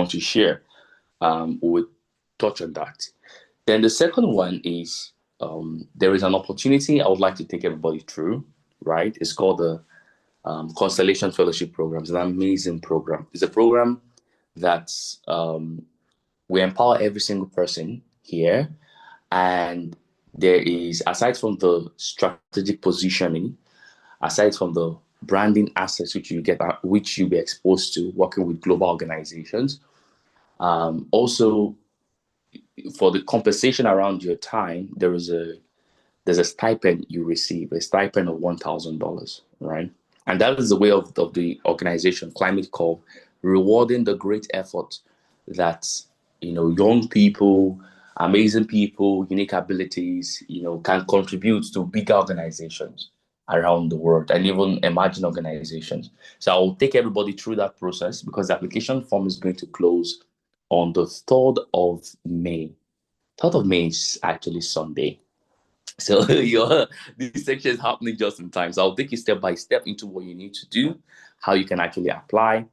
want to share, we'll touch on that. Then the second one is there is an opportunity I would like to take everybody through, right? It's called the Constellation Fellowship Program. It's an amazing program. It's a program that we empower every single person here. And there is, aside from the strategic positioning, aside from the branding assets which you get, which you'll be exposed to working with global organizations, also for the compensation around your time, there's a stipend you receive, a stipend of $1,000, right? And that is the way of the organization, Climate Corp, rewarding the great effort that young people, amazing people, unique abilities, can contribute to bigger organizations around the world and even emerging organizations. So I'll take everybody through that process because the application form is going to close on the 3rd of May. 3rd of May is actually Sunday. So this section is happening just in time. So I'll take you step by step into what you need to do, how you can actually apply,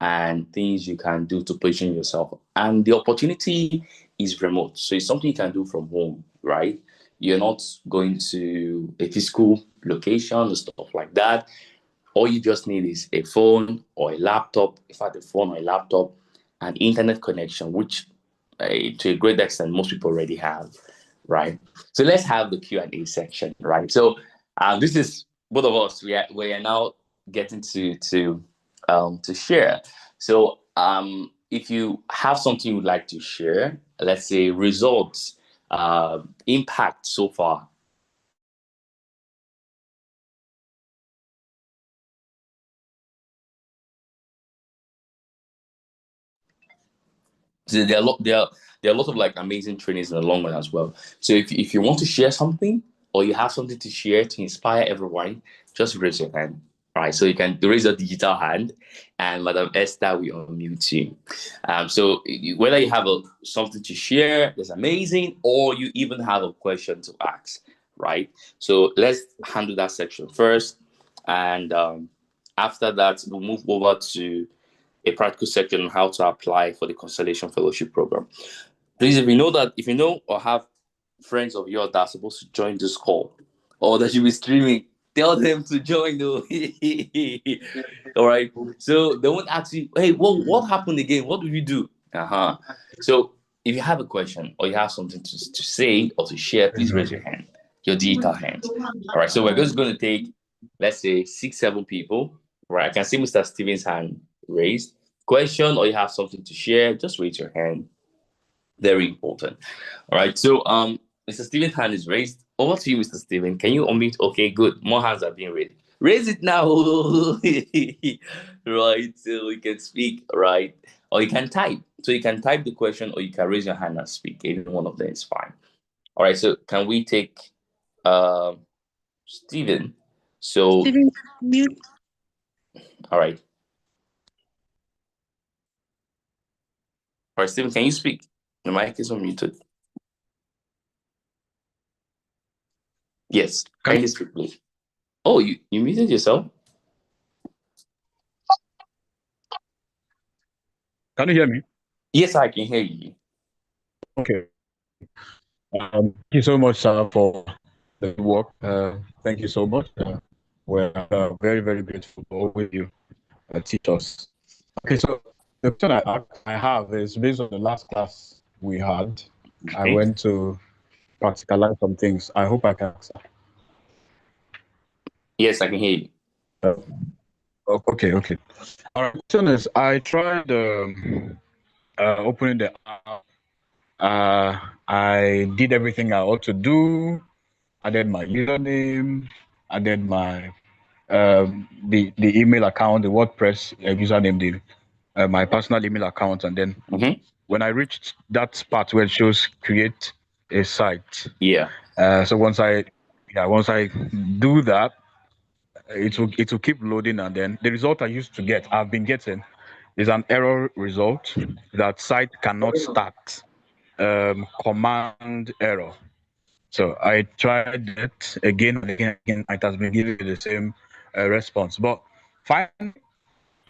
and things you can do to position yourself. And the opportunity is remote. So it's something you can do from home, right? You're not going to a physical location and stuff like that. All you just need is a phone or a laptop, in fact, a phone or a laptop, and internet connection, which to a great extent, most people already have, right? So let's have the Q&A section, right? So this is both of us. We are now getting to share. So if you have something you'd like to share, let's say results, impact so far. So there are a lot of like amazing trainings in the long run as well. So if you want to share something or you have something to share to inspire everyone, just raise your hand. All right, so you can raise your digital hand, and Madam Esther will unmute you. So whether you have something to share, that's amazing, or you even have a question to ask, right? So let's handle that section first, and after that, we'll move over to a practical section on how to apply for the Constellation Fellowship Program. Please, if you know or have friends of yours that are supposed to join this call or that you'll be streaming, tell them to join though. All right. So they won't ask you, hey, what happened again? What did you do? So if you have a question or you have something to say or to share, please raise your hand, your digital hand. All right. So we're just going to take, let's say, 6-7 people. All right. I can see Mr. Steven's hand raised. Question or you have something to share, just raise your hand. Very important. All right. So Mr. Steven's hand is raised. Over to you, Mr. Steven. Can you unmute? Okay, good. More hands are being raised. Raise it now. Right. So we can speak, right? Or you can type. So you can type the question or you can raise your hand and speak. Either one of them is fine. All right. So can we take Steven? So Steven, mute. All right. All right, Steven, can you speak? The mic is unmuted. Yes. Can you speak, please? Oh, you muted yourself? Can you hear me? Yes, I can hear you. Okay. Thank you so much, sir, for the work. Thank you so much. We're very, very grateful for all you teach us. Okay, so the question I have is based on the last class we had. Okay. I went to practicalize some things. I hope I can answer. Yes, I can hear you. Okay. Our question is, I tried opening the app. I did everything I ought to do. Added my username, added my the email account, the WordPress username, my personal email account, and then when I reached that part where it shows create a site. So once I do that, it will keep loading, and then the result I used to get, I've been getting, is an error result that site cannot start. Command error. So I tried it again and again. It has been giving me the same response, but finally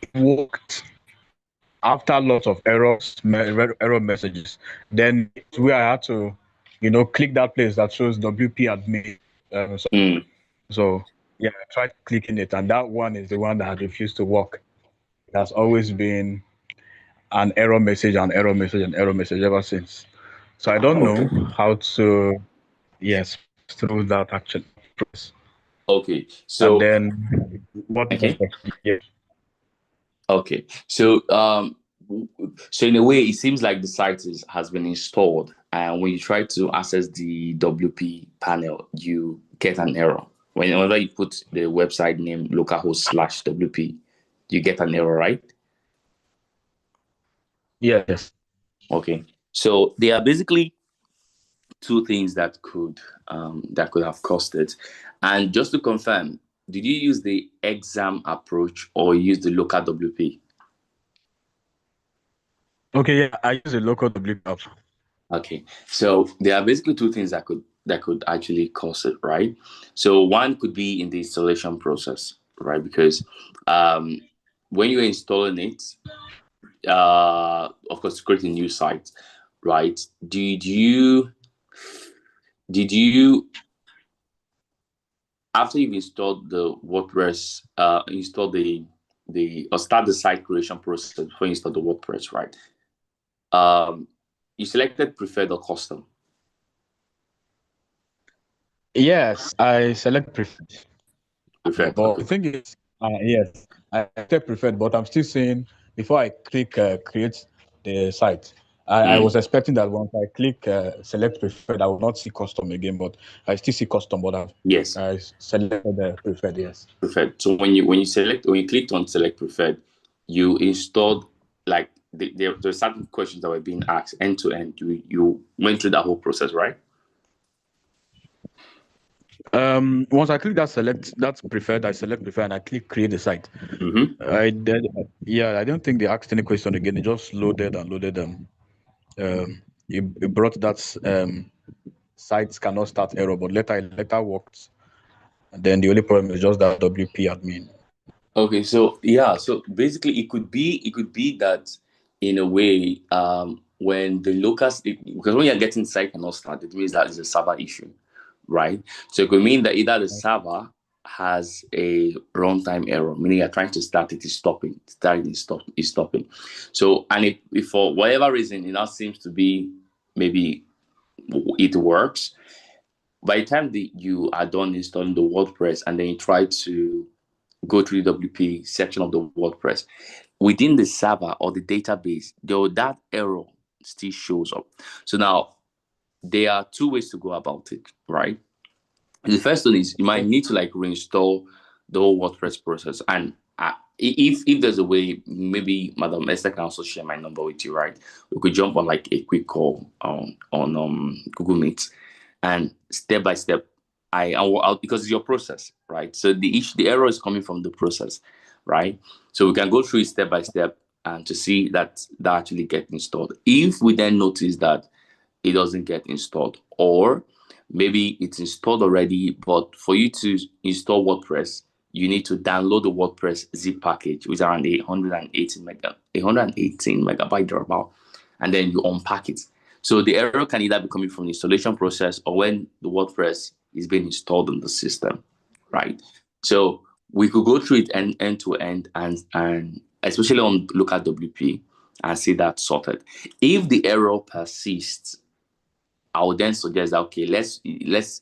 it worked. after lots of error messages, then it's where I had to, click that place that shows WP admin. So yeah, I tried clicking it, and that one is the one that had refused to work. It has always been an error message, an error message, an error message ever since. So I don't know how to, yes, through that action process. Okay. And So then what? okay. Yeah. Okay. So in a way, it seems like the site has been installed, and when you try to access the WP panel, you get an error. Whenever you put the website name localhost/WP, you get an error, right? Yes. Okay. So there are basically two things that could have caused it. And just to confirm, did you use the exam approach or use the local WP? Okay, yeah, I use a local WP app. Okay, so there are basically two things that could actually cause it, right? So one could be in the installation process, right? Because when you're installing it, of course, to create a new site, right? Did you after you've installed the WordPress, install or start the site creation process before you install the WordPress, right? You selected preferred or custom. Yes, I select preferred. Preferred. But Okay. the thing is, yes, I select preferred, but I'm still saying before I click create the site, I was expecting that once I click select preferred, I will not see custom again, but I still see custom, but Yes. I selected the preferred, yes. Preferred. So when you clicked on select preferred, you installed like there were certain questions that were being asked end to end. You went through that whole process, right? Once I click that's preferred, I select preferred, and I click create the site. Mm-hmm. I did, yeah. I don't think they asked any question again. It just loaded and loaded them. It brought that sites cannot start error, but later worked. And then the only problem is just that WP admin. Okay, so yeah, so basically it could be that in a way, when the locals because when you're getting site cannot start, it means that it's a server issue, right? So it could mean that either the server has a runtime error, meaning you're trying to start it is stopping, starting is stopping. So and if for whatever reason it now seems to be maybe it works, by the time you are done installing the WordPress and then you try to go to the WP section of the WordPress, within the server or the database, though that error still shows up. So now there are two ways to go about it, right? The first one is you might need to like reinstall the whole WordPress process. And if there's a way, maybe Madam Esther can also share my number with you, right? We could jump on like a quick call on Google Meet, and step by step, I'll because it's your process, right? So the error is coming from the process, right? So we can go through it step by step and to see that actually get installed. If we then notice that it doesn't get installed, or maybe it's installed already, but for you to install WordPress, you need to download the WordPress zip package, which is around 818 megabyte or about, and then you unpack it. So the error can either be coming from the installation process or when the WordPress is being installed in the system, right? So we could go through it end to end, and especially on local WP, and see that sorted. If the error persists, I would then suggest that okay, let's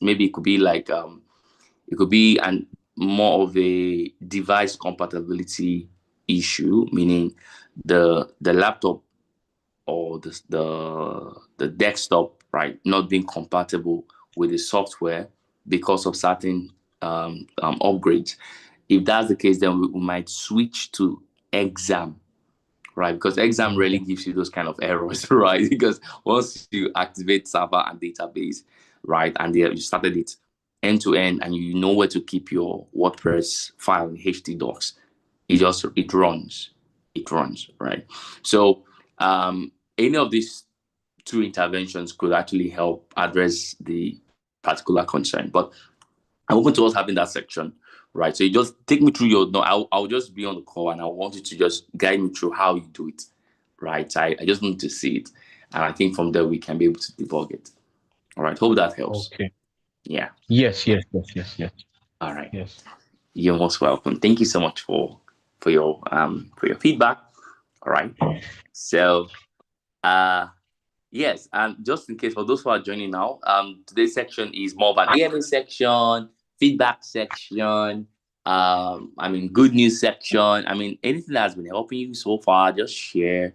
maybe it could be like it could be an more of a device compatibility issue, meaning the laptop or the desktop, right, not being compatible with the software because of certain upgrades. If that's the case, then we might switch to exam, right? Because exam really gives you those kind of errors, right? Because once you activate server and database, right, and you started it end to end, and you know where to keep your WordPress file in htdocs, it runs, right? So any of these two interventions could actually help address the particular concern. But I'm open to us having that section, right? So you just take me through your. No, I'll just be on the call and I want you to just guide me through how you do it, right? I just need to see it. And I think from there we can be able to debug it. All right. Hope that helps. Okay. Yeah. Yes. All right. Yes. You're most welcome. Thank you so much for your feedback. All right. So yes, and just in case for those who are joining now, today's section is more of an AMA section, feedback section, good news section. Anything that has been helping you so far, just share.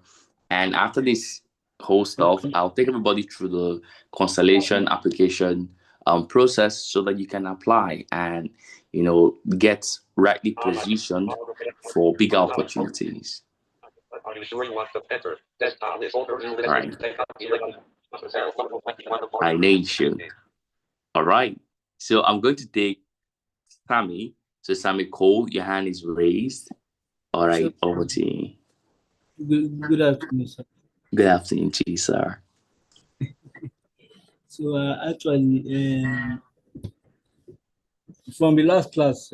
And after this whole stuff, I'll take everybody through the Constellation application process so that you can apply and get rightly positioned for bigger opportunities. Are you sure you want to enter? Desktop is over. Right. I know you should. All right. So I'm going to take Sammy. So Sammy Cole, your hand is raised. All right, Sure. over to you. Good afternoon, sir. Good afternoon to you, sir. So actually, from the last class,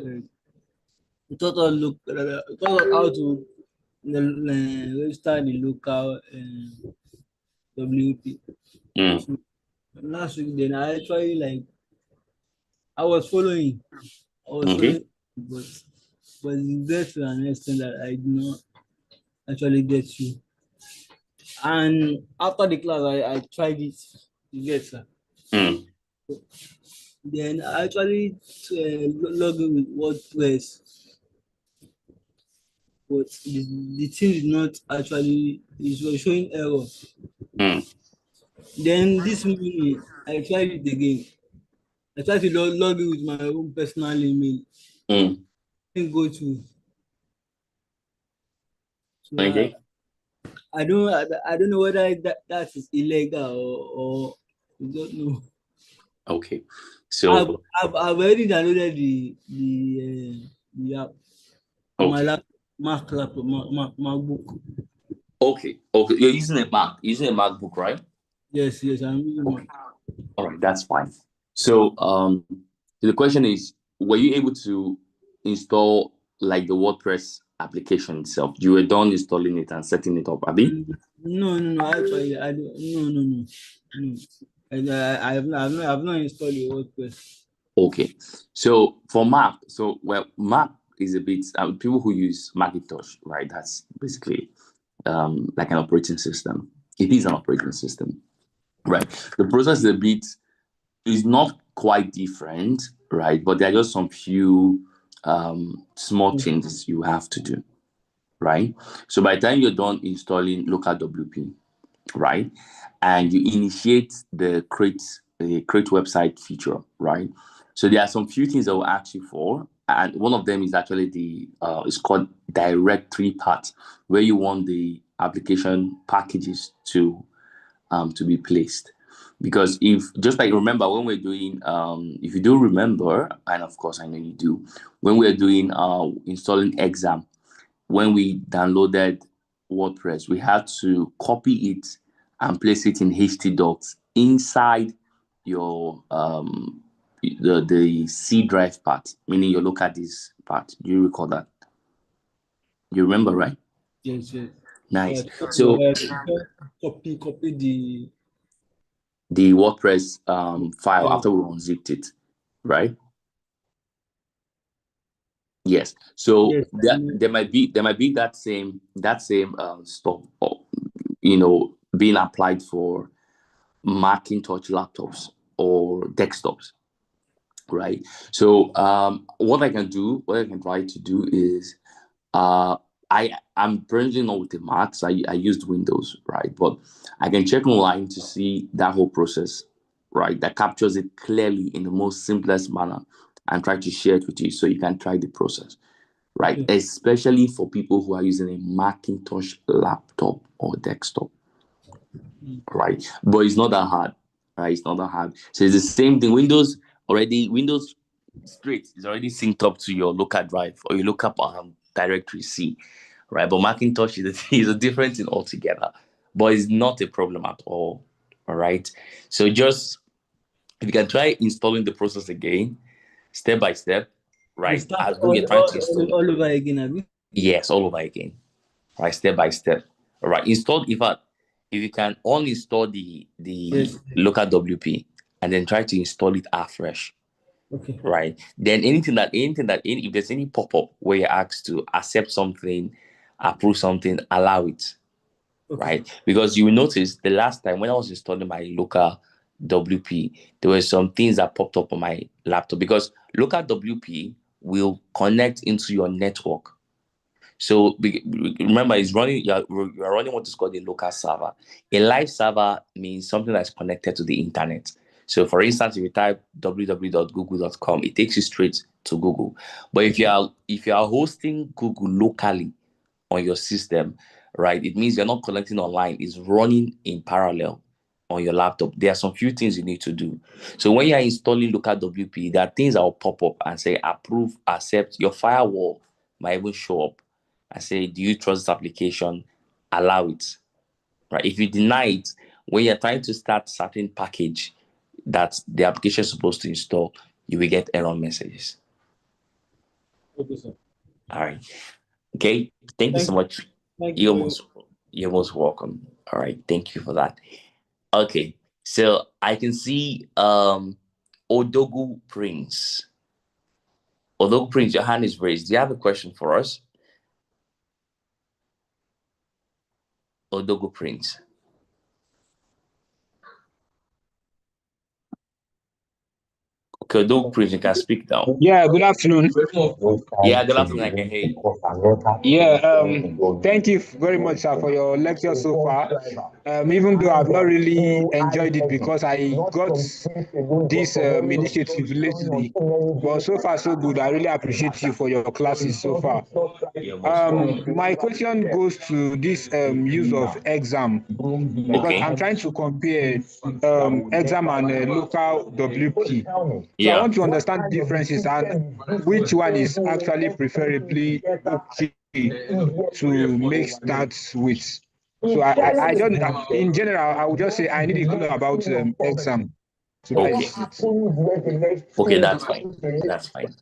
we taught us how to register the local WP. So last week, then I actually I was following, Okay. but there's to an extent that I did not actually get you. And after the class, I tried it to get, sir. Then I actually log in with WordPress, but the thing is not actually, it was showing error. Then this morning, I tried it again. I tried to log in with my own personal email. Didn't go to. So Okay. I don't know whether that is illegal or I don't know. Okay. So I've already downloaded the app on my laptop, MacBook. Okay. You're using a Mac. You're using a MacBook, right? Yes, I'm using okay. All right, that's fine. So the question is, were you able to install the WordPress application itself? You were done installing it and setting it up, Abi? No. Actually, I don't. No. I have not installed the WordPress. Okay. So for Mac, Mac is a bit people who use Macintosh, right? That's basically like an operating system. It is an operating system, right? The process is not quite different, right? But there are just some few small changes you have to do, right? So by the time you're done installing local WP, right, and you initiate the create website feature, right? So there are some few things that will ask you for, and one of them is actually it's called directory path, where you want the application packages to be placed. Because remember when we're doing, if you do remember, and of course I know you do, when we're doing installing Exam, when we downloaded WordPress, we had to copy it and place it in htdocs inside your the C drive part, meaning your local disk part. Do you recall that? You remember, right? Yes. Nice. So copy the WordPress file after we unzipped it, right? Yes. So yes. there might be that same stuff, being applied for Macintosh laptops or desktops, right? So what I can try to do is I'm currently not with the Mac, so I used Windows, right? But I can check online to see that whole process, right? That captures it clearly in the most simplest manner and try to share it with you so you can try the process, right? Especially for people who are using a Macintosh laptop or desktop, right? But it's not that hard, right? It's not that hard. So it's the same thing. Windows straight is already synced up to your local drive or your local directory C, right? But Macintosh is a different thing altogether, but it's not a problem at all right? So just if you can try installing the process again, step by step, right? As though you're trying to install all over again, have you? Yes, all over again, right? Step by step, All right, install. In fact, if you can uninstall the Yes. local WP and then try to install it afresh, Okay. right? Then if there's any pop-up where you're asked to accept something, approve something, allow it, Okay. right? Because you will notice the last time when I was installing my local WP, there were some things that popped up on my laptop because local WP will connect into your network. So remember, it's running. You're running what is called a local server. A live server means something that's connected to the internet. So, for instance, if you type www.google.com, it takes you straight to Google. But if you are hosting Google locally on your system, right, it means you're not connecting online. It's running in parallel on your laptop. There are some few things you need to do. So when you're installing local WP, there are things that will pop up and say approve, accept. Your firewall might even show up and say, do you trust this application? Allow it. Right. If you deny it, when you're trying to start certain package that the application is supposed to install, you will get error messages. Okay, sir. All right. Okay. Thank you so much. Thank you. You're most welcome. All right. Thank you for that. Okay. So I can see Odogu Prince. Odogu Prince, your hand is raised. Do you have a question for us? Odogu Prince. Okay, Odogu Prince, you can speak now. Yeah, good afternoon. Yeah, good afternoon. I can hear you. Yeah, thank you very much, sir, for your lecture so far. Even though I've not really enjoyed it because I got this initiative lately, but so far so good. I really appreciate you for your classes so far. My question goes to this use of exam because Okay. I'm trying to compare exam and local WP. So I Yeah. want to understand the differences and which one is actually preferably okay to make stats with. So I don't, in general, I would just say I need to know about exam. So that Okay. is it. Okay, that's fine. That's fine.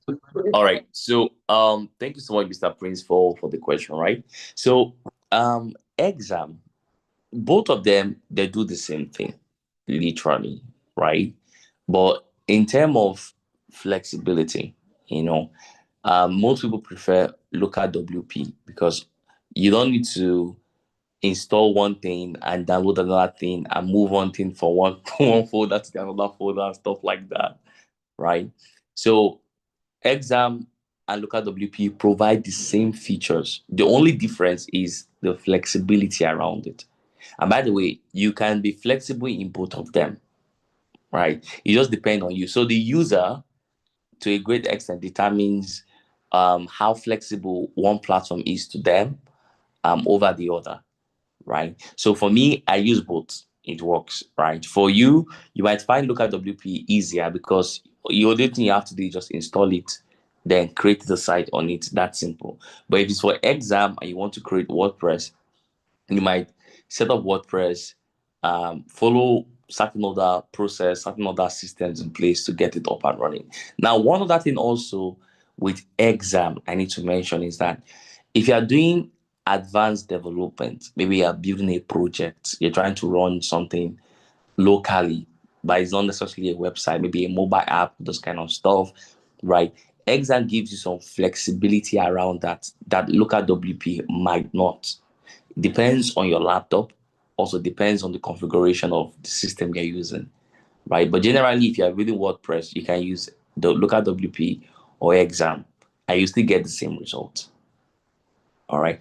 All right. So thank you so much, Mr. Prince, for the question, right? So exam, both of them they do the same thing, literally, right? But in terms of flexibility, most people prefer local WP because you don't need to install one thing and download another thing and move one thing from one, one folder to another folder and stuff like that, right? So exam and local WP provide the same features. The only difference is the flexibility around it. And by the way, you can be flexible in both of them, right? It just depends on you. So the user, to a great extent, determines how flexible one platform is to them over the other, right? So for me, I use both. It works, right? For you, you might find local WP easier because the only thing you have to do is just install it, then create the site on it. That's simple. But if it's for exam and you want to create WordPress, you might set up WordPress, follow certain other process, certain other systems in place to get it up and running. Now, one other thing also with exam I need to mention is that if you are doing advanced development, maybe you're building a project, you're trying to run something locally, but it's not necessarily a website, maybe a mobile app, those kind of stuff, right? Exam gives you some flexibility around that local WP might not. Depends on your laptop, also depends on the configuration of the system you're using, right? But generally, if you're reading WordPress, you can use the local WP or exam, and you still get the same result. All right.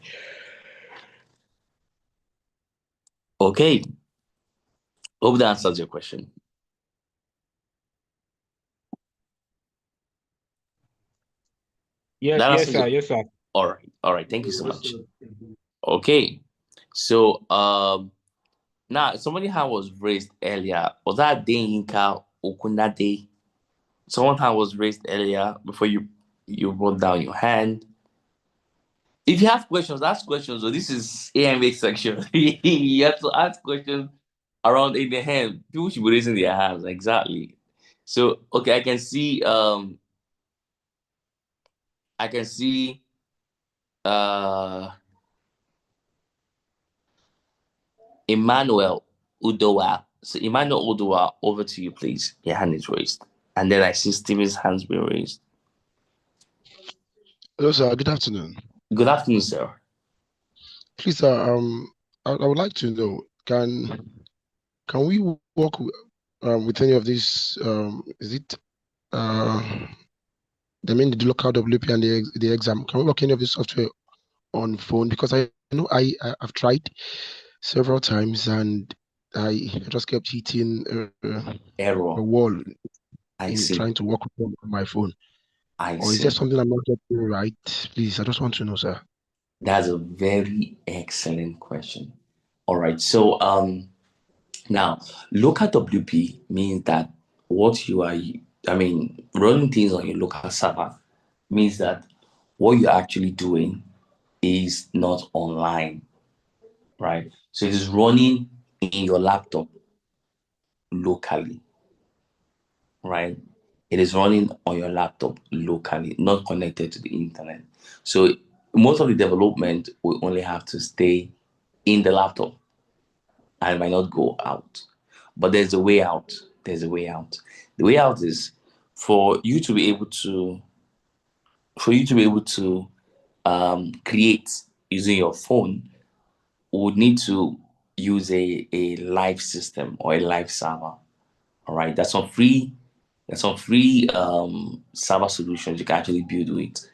Okay. Hope that answers your question. Yes, That yes, answers sir. your... Yes, sir. All right. All right. Thank you so much. Okay. So now somebody hand was raised earlier. Was that Deyinka Okunade? Someone hand was raised earlier before you brought down your hand. If you have questions, ask questions. So this is AMA section. You have to ask questions around in the hand. People should be raising their hands. Exactly. So okay, I can see uh Emmanuel Udowa. So Emmanuel Udowa, over to you, please. Your hand is raised. And then I see Steven's hand's been raised. Hello, sir. Good afternoon. Good afternoon, sir. Please, sir. I would like to know, can we work with any of these? Is it the local WP and the exam? Can we work any of this software on phone? Because I know I've tried several times and I just kept hitting Error. a wall I in see. trying to work with my phone. I Or is see. there something I'm not getting right? Please, I just want to know, sir. That's a very excellent question. All right. So now local WP means that what you are, running things on your local server means that what you're actually doing is not online, right? So it is running in your laptop locally, right? It is running on your laptop locally, not connected to the internet. So most of the development will only have to stay in the laptop and might not go out. But there's a way out. There's a way out. The way out is for you to be able to create using your phone. We would need to use a live system or a live server. All right, there's some free server solutions you can actually build with,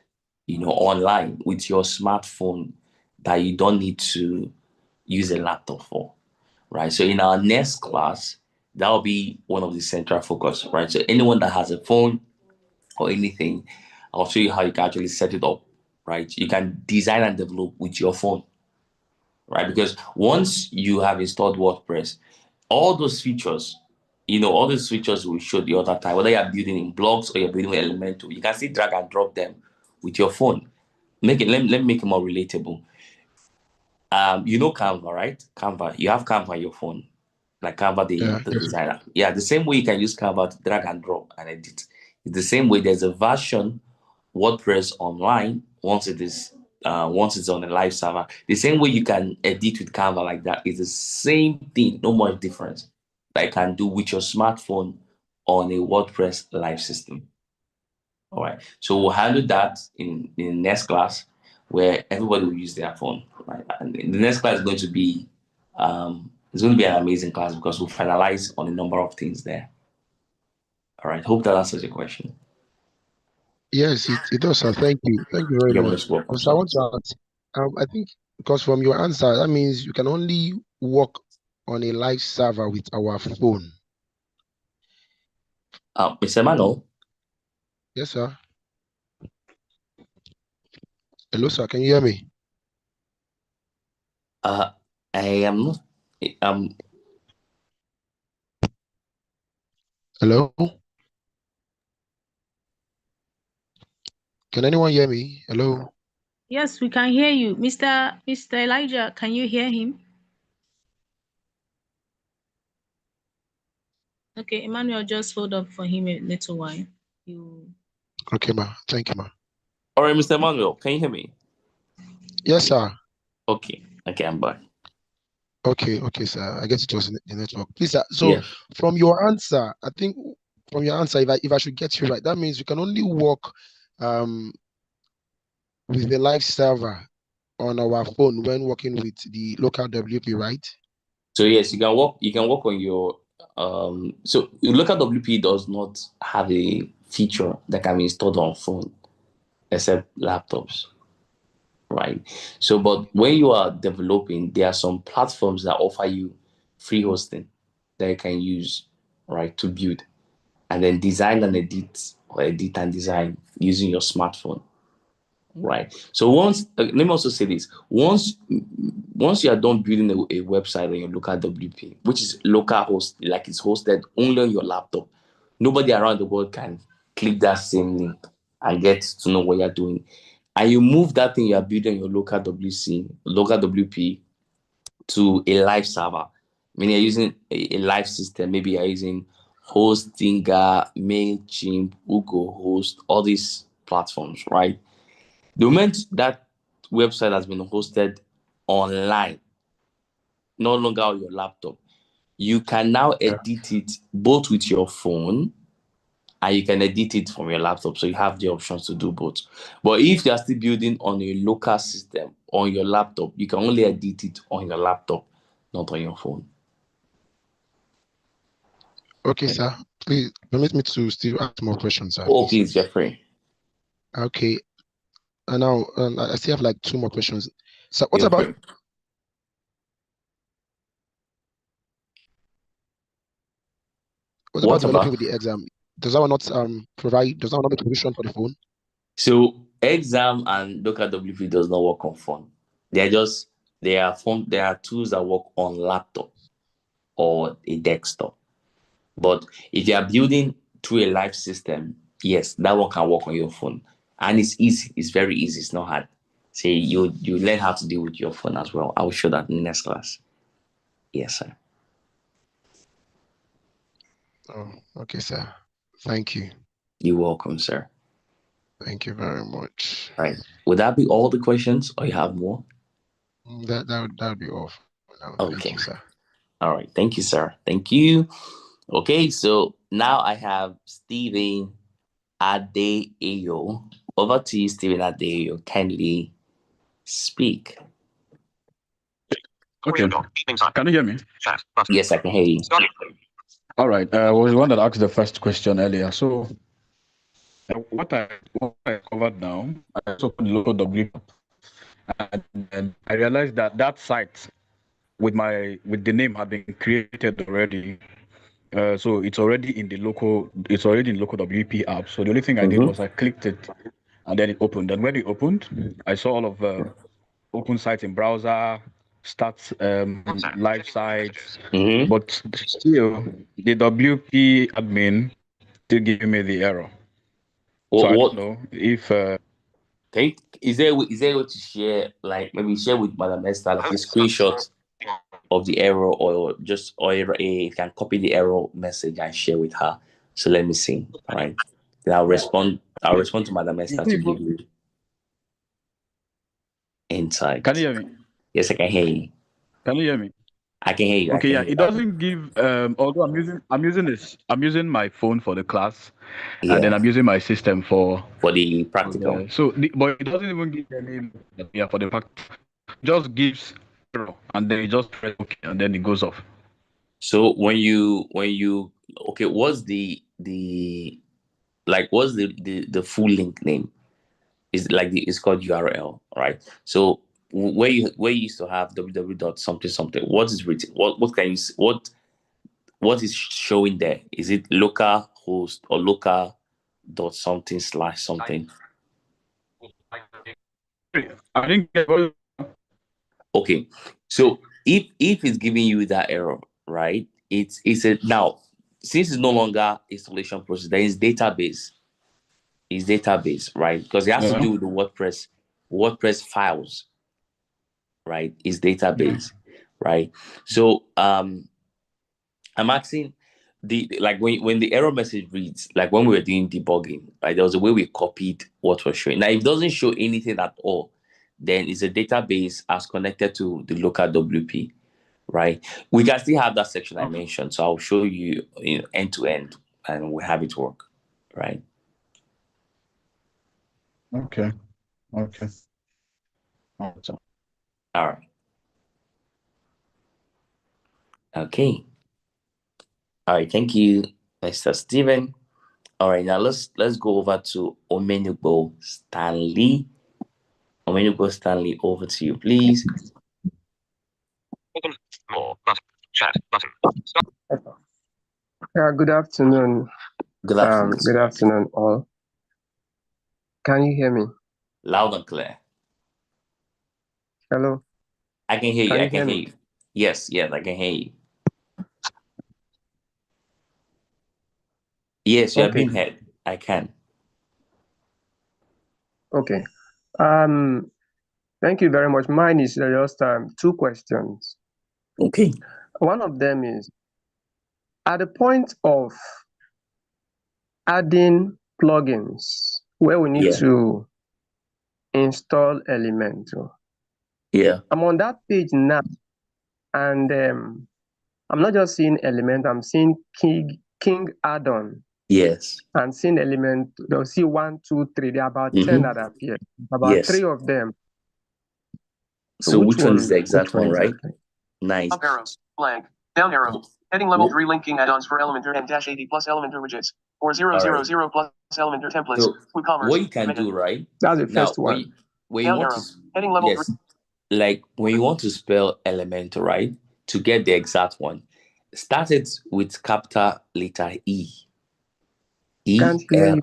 online with your smartphone that you don't need to use a laptop for, right? So in our next class, that will be one of the central focus, right? So anyone that has a phone or anything, I'll show you how you can actually set it up, right? You can design and develop with your phone, right? Because once you have installed WordPress, all those features, all those features we showed the other time, whether you're building in blocks or you're building with Elementor, you can still drag and drop them with your phone. Let me make it more relatable. Canva, right? Canva. You have Canva on your phone, like Canva, the designer. Yeah, the same way you can use Canva to drag and drop and edit. It's the same way there's a version WordPress online once it's on a live server. The same way you can edit with Canva like that is the same thing, no much difference that you can do with your smartphone on a WordPress live system. All right. So we'll handle that in the next class where everybody will use their phone. Right. And the next class is going to be an amazing class because we'll finalize on a number of things there. All right. Hope that answers your question. Yes, it does, sir. Thank you. Thank you very You're much. most welcome. So I want to ask, I think because from your answer, that means you can only work on a live server with our phone. Mr. Manuel? Yes, sir. Hello, sir. Can you hear me? I am not. Hello? Can anyone hear me? Hello? Yes, we can hear you. Mr. Elijah, can you hear him? Okay, Emmanuel, just hold up for him a little while. Okay, ma. Thank you, ma. All right, Mr. Emmanuel, can you hear me? Yes, sir. Okay, I'm back. Okay, sir. I guess it was the network. Please, sir. So Yeah. from your answer, I think from your answer, if I should get you right, that means you can only work with the live server on our phone when working with the local WP, right? So yes, you can work on your so local WP does not have a feature that can be installed on phone except laptops. Right. So but when you are developing, there are some platforms that offer you free hosting that you can use, right, to build and then design and edit or edit and design using your smartphone. Right. So once let me also say this: once you are done building a website on your local WP, which is local host, like it's hosted only on your laptop, nobody around the world can click that same link and get to know what you're doing. And you move that thing you're building your local WP to a live server. I mean, you're using a live system. Maybe you're using Hostinger, MailChimp, Google Host, all these platforms, right? The moment that website has been hosted online, no longer on your laptop. You can now edit it both with your phone and you can edit it from your laptop. So you have the options to do both. But if you are still building on a local system on your laptop, you can only edit it on your laptop, not on your phone. Okay, sir. Please permit me to still ask more questions, sir. Oh, please, Jeffrey. Okay. And now I still have like 2 more questions. So what You're about free. what What about developing about? with the exam? Does that one not make solution for the phone? So exam and local WP does not work on phone. They are tools that work on laptop or a desktop. But if you are building through a live system, yes, that one can work on your phone. And it's easy. It's very easy. It's not hard. Say you learn how to deal with your phone as well. I will show that in the next class. Yes, sir. Oh, okay, sir. Thank you. You're welcome, sir. Thank you very much. Right. Would that be all the questions or you have more? That would be all for now. Okay. Thank you, sir. All right. Thank you, sir. Thank you. Okay, so now I have Stephen Adeyo. Over to you, Stephen Adeyo. Kindly speak. Okay. Can you hear me? Yes, I can hear you. All right. I was the one that asked the first question earlier. So what I covered now, I also put local W, and I realized that site with the name had been created already. So it's already in local WP app. So the only thing I did was I clicked it and then it opened. And when it opened, I saw all of open sites in browser, stats, live sites, but still the WP admin still giving me the error. So I don't know if okay, is there a way to share, like maybe share with Madam Esther like a screenshot of the error, or you can copy the error message and share with her. So let me see. All right. Then I'll respond to Madam Esther to give you insight. Can you hear me? Yes, I can hear you. Can you hear me? I can hear you. Okay, yeah, it doesn't give. Although I'm using my phone for the class, and then I'm using my system for the practical. But it doesn't even give any. Yeah, for the practical, just gives error, and then you just press OK, and then it goes off. So when you okay, what's the full link name? Is it's called URL, right? So where you used to have www something something, what is written? What can you what is showing there? Is it localhost or local dot something / something? I think. Okay, so if it's giving you that error, right? It's a now, since it's no longer installation process, there is database. Is database, right? Because it has to do with the WordPress files, right? Is database, right? So I'm asking like when the error message reads, like when we were doing debugging, right? There was a way we copied what was showing. Now, if it doesn't show anything at all, then it's a database as connected to the local WP, right? We can still have that section I mentioned. So I'll show you, end to end, and we'll have it work, right? Okay. All right. Okay. All right. Thank you, Mr. Steven. All right. Now let's go over to Omenugbo Stanley. Omenugbo Stanley, over to you, please. Open more button. Chat button. Good afternoon. Good afternoon. Good afternoon, all. Can you hear me? Loud and clear. Hello. I can hear you. I can hear you. Yes, I can hear you. Yes, you have been heard. I can. Okay. Thank you very much. Mine is just 2 questions. Okay. One of them is, at the point of adding plugins where we need to install Elementor. Yeah. I'm on that page now, and I'm not just seeing element, I'm seeing king add-on Yes. and seeing element. They'll see 1, 2, 3. There are about 10 that appear. About Yes. 3 of them. So which one is the exact one, right? exactly? Nice. Up arrow, blank, down arrow, heading level 3 linking add-ons for Elementor and -80 plus Elementor widgets, or 000 plus Elementor templates, So WooCommerce, what you can Meta. do, right? That's the Now, first one. when you Down want arrow, to, heading level yes, like when you want to spell Elementor, right? To get the exact one, start it with capital letter E. Can't hear E-L. you.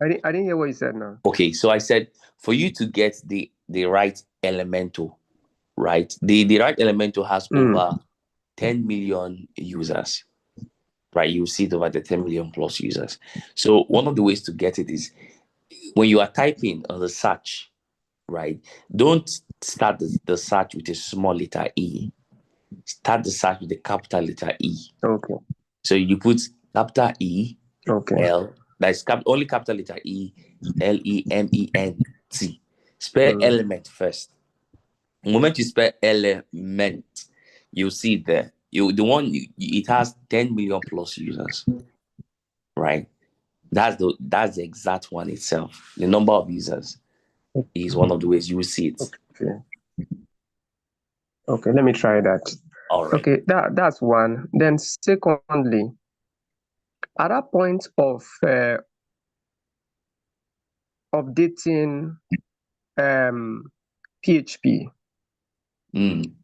I didn't hear what you said now. Okay, so I said for you to get the right Elementor, right? The right Elementor has over 10 million users, right? You see it over the 10 million plus users. So one of the ways to get it is when you are typing on the search, right? Don't start the search with a small letter E. Start the search with a capital letter E. Okay. So you put capital E, Okay. L, that's only capital letter E, L-E-M-E-N-T. Spell element first. The moment you spell element, you'll see there. It has 10 million plus users, right? That's the exact one itself. The number of users is one of the ways you will see it. Okay, let me try that. All right. Okay, that's one. Then secondly, at that point of updating PHP,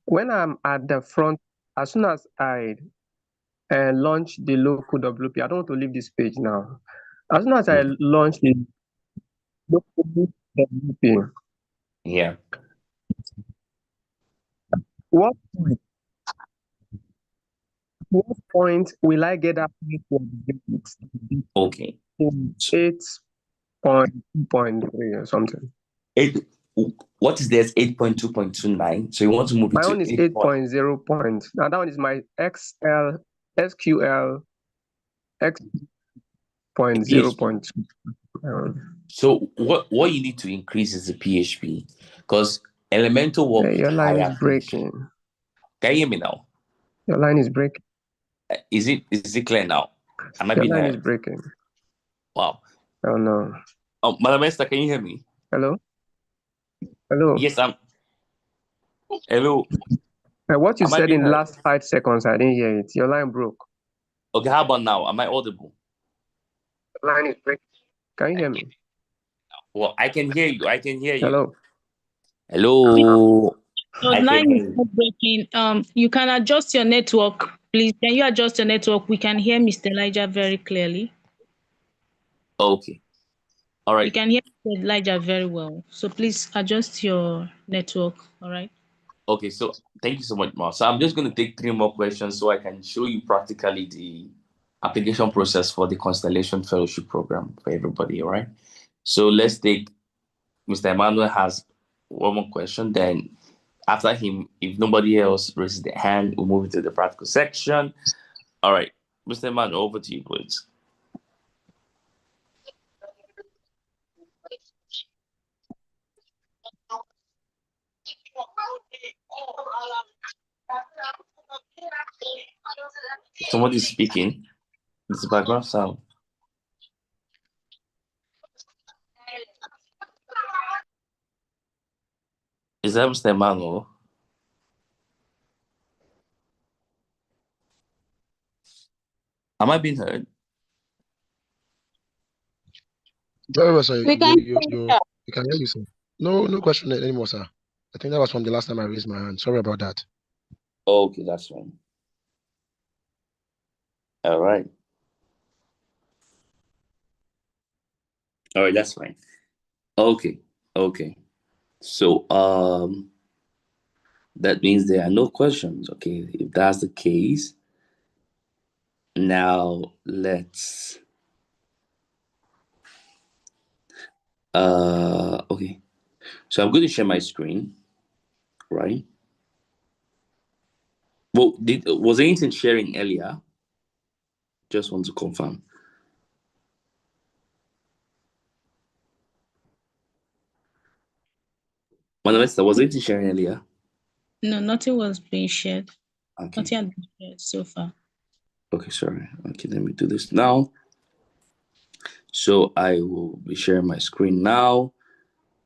when I'm at the front, as soon as I launch the local WP, I don't want to leave this page now. As soon as I launch the local WP, yeah, what point will I get that okay. 8.2.3 or something? What is this? 8.2.29. So you want to move it My to own is 8.0 point. Now that one is my SQL X.0.2. So what you need to increase is the PHP because Elementor work with Your line is higher breaking. PHP. Can you hear me now? Your line is breaking. Is it clear now? Am I Your being line heard? is breaking. Wow. Oh no. Madam Esther, can you hear me? Hello? Hello? Yes, hello. What you Am I said being in the heard? last 5 seconds, I didn't hear it. Your line broke. Okay, how about now? Am I audible? Your line is breaking. Can you hear me? Well, I can hear you. I can hear you. Hello? Hello. Your I can line hear is you. not breaking. You can adjust your network, please. Can you adjust your network? We can hear Mr. Elijah very clearly. Okay. All right. We can hear Mr. Elijah very well. So please adjust your network. All right. Okay, so thank you so much, Ma. So I'm just going to take 3 more questions so I can show you practically the application process for the Constellation Fellowship Program for everybody, all right? So let's take, Mr. Emmanuel has one more question. Then after him, if nobody else raises their hand, we'll move into the practical section. All right, Mr. Emmanuel, over to you, please. Somebody's speaking. It's background sound. Is that Mr. Emmanuel? Am I being heard? Very well, sir. We can You can hear you, sir. No question anymore, sir. I think that was from the last time I raised my hand. Sorry about that. Okay, that's fine. All right. All right, that's fine. Okay. So that means there are no questions. Okay, if that's the case, now let's okay. So I'm going to share my screen, right? Well, was anything sharing earlier? Just want to confirm. Manavesta, was anything sharing earlier? No, nothing was being shared. Okay. Nothing has been shared so far. Okay, sorry. Okay, let me do this now. So I will be sharing my screen now.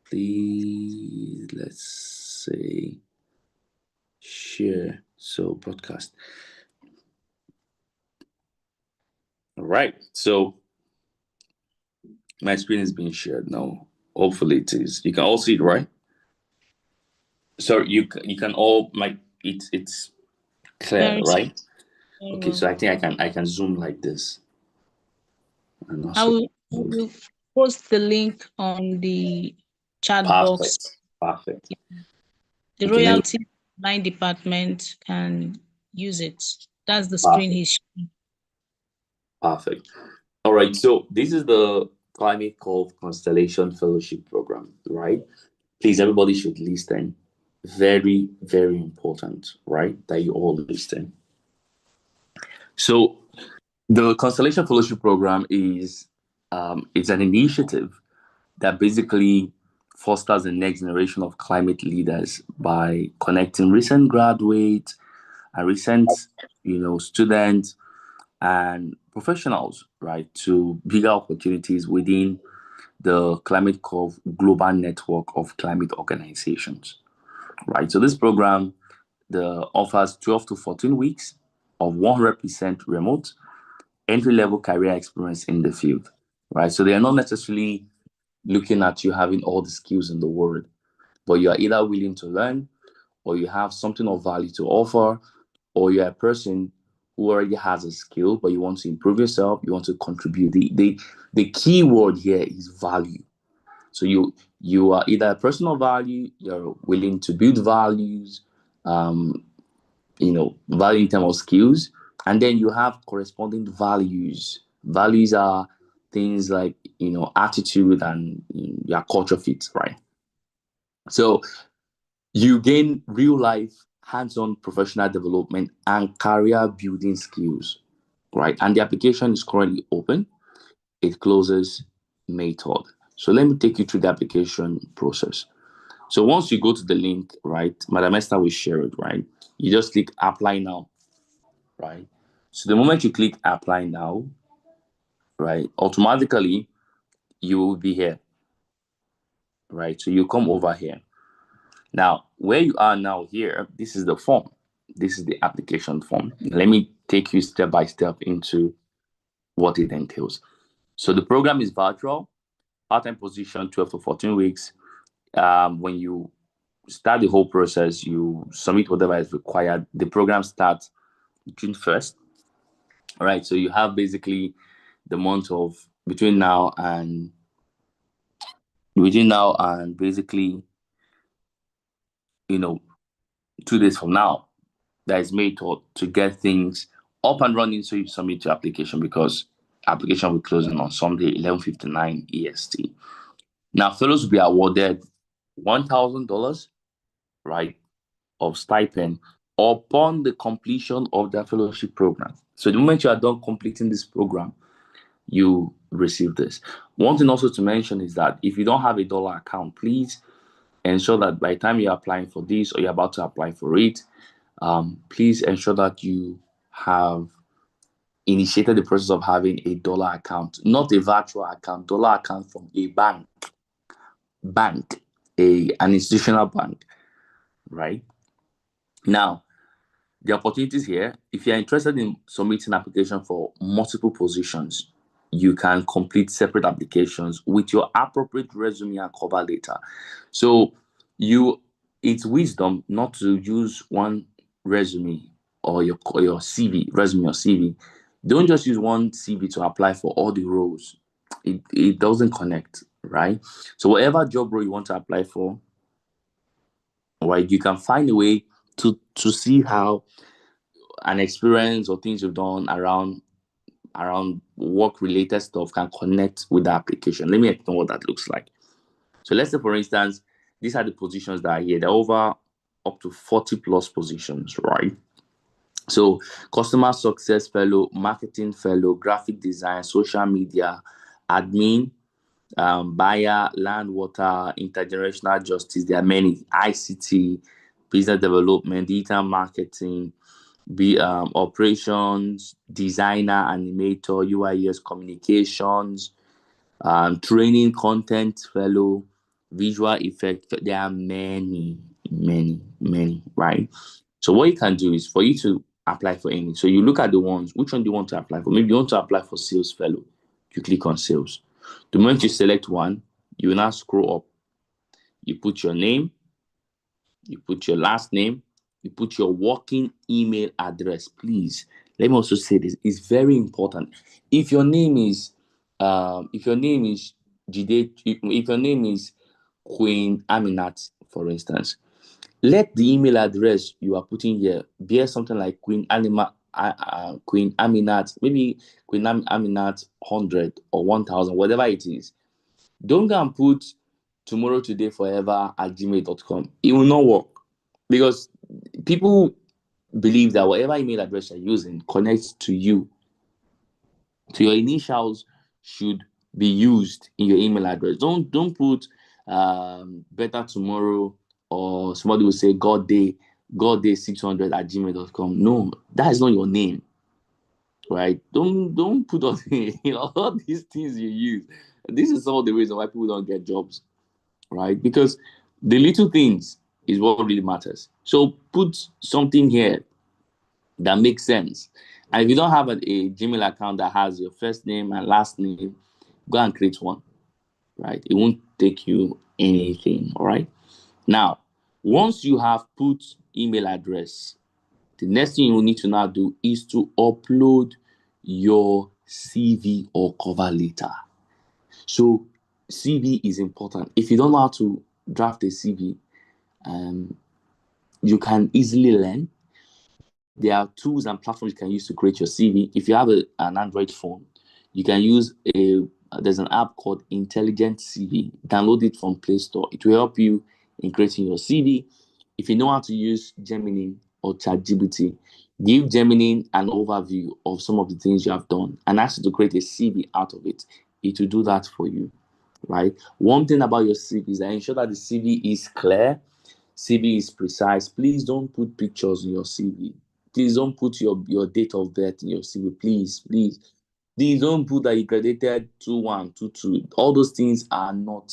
Please, let's say share. So broadcast. All right. So my screen is being shared now. Hopefully it is. You can all see it, right? So you can all it's clear, Very right? very Okay, well. so I think I can zoom like this. And I also will post the link on the chat box. Perfect. The Okay, let me- royalty line department can use it. That's the screen he's showing. Perfect. All right. So this is the Climate Cove Constellation Fellowship Program, right? Please, everybody should listen. Very, very important, right? That you all listen. So the Constellation Fellowship Program is it's an initiative that basically fosters the next generation of climate leaders by connecting recent graduates and recent, students and professionals, right, to bigger opportunities within the Climate Cove global network of climate organizations, right? So this program offers 12 to 14 weeks of 100% remote entry-level career experience in the field, right? So they are not necessarily looking at you having all the skills in the world, but you are either willing to learn, or you have something of value to offer, or you're a person who already has a skill, but you want to improve yourself, you want to contribute. The key word here is value. So you are either a person of value, you're willing to build values, value in terms of skills, and then you have corresponding values. Values are things like attitude and your culture fit, right? So you gain real life hands-on professional development and career building skills, right? And the application is currently open. It closes May 3rd. So let me take you through the application process. So once you go to the link, right, Madam Esther will share it, right? You just click apply now, right? So the moment you click apply now, right, automatically you will be here, right? So you come over here. Now, where you are now here, this is the form. This is the application form. Let me take you step by step into what it entails. So the program is virtual, part-time position, 12 to 14 weeks. When you start the whole process, you submit whatever is required. The program starts June 1st. All right, so you have basically the month of between now and basically 2 days from now, that is made to get things up and running, so you submit your application, because application will close on Sunday 11:59 EST. Now fellows will be awarded $1,000, right, of stipend upon the completion of their fellowship program. So the moment you are done completing this program, you receive this. One thing also to mention is that if you don't have a dollar account, please ensure that by the time you're applying for this, or you're about to apply for it, please ensure that you have initiated the process of having a dollar account, not a virtual account, dollar account from a bank, an institutional bank, right? Now, the opportunities here, if you're interested in submitting an application for multiple positions, you can complete separate applications with your appropriate resume and cover letter. So it's wisdom not to use one resume or your CV, resume or CV. Don't just use one CV to apply for all the roles. It doesn't connect, right? So whatever job role you want to apply for, right, you can find a way to see how an experience or things you've done around work related stuff can connect with the application. Let me explain what that looks like. So let's say, for instance, these are the positions that are here. They're over up to 40 plus positions, right? So customer success fellow, marketing fellow, graphic design, social media, admin, buyer, land, water, intergenerational justice. There are many. ICT, business development, digital marketing, be operations, designer, animator, UI/UX communications, training, content fellow, visual effect. There are many, right? So what you can do is for you to apply for any. So you look at the ones, which one do you want to apply for? Maybe you want to apply for sales fellow. You click on sales. The moment you select one, you will now scroll up. You put your name, you put your last name, you put your working email address. Please, let me also say this. It's very important. If your name is Jide, if your name is Queen Aminat, for instance, let the email address you are putting here bear something like Queen Aminat, maybe Queen Aminat 100 or 1000, whatever it is. Don't go and put tomorrow, today, forever at gmail.com. It will not work because people believe that whatever email address you're using connects to you. So your initials should be used in your email address. Don't put better tomorrow, or somebody will say God day 600 at gmail.com. No, that is not your name, right? Don't put all all these things you use. This is some of the reasons why people don't get jobs, right? Because the little things is what really matters. So put something here that makes sense. And if you don't have a Gmail account that has your first name and last name, go and create one, right? It won't take you anything, all right? Now, once you have put email address, the next thing you will need to now do is to upload your CV or cover letter. So CV is important. If you don't know how to draft a CV, you can easily learn. There are tools and platforms you can use to create your CV. If you have an Android phone, you can use there's an app called Intelligent CV. Download it from Play Store. It will help you in creating your CV. If you know how to use Gemini or ChatGPT, give Gemini an overview of some of the things you have done and ask it to create a CV out of it. It will do that for you, right? One thing about your CV is that ensure that the CV is clear, CV is precise. Please don't put pictures in your CV. Please don't put your date of birth in your CV. Please. Please don't put that you graduated 21, 22. All those things are no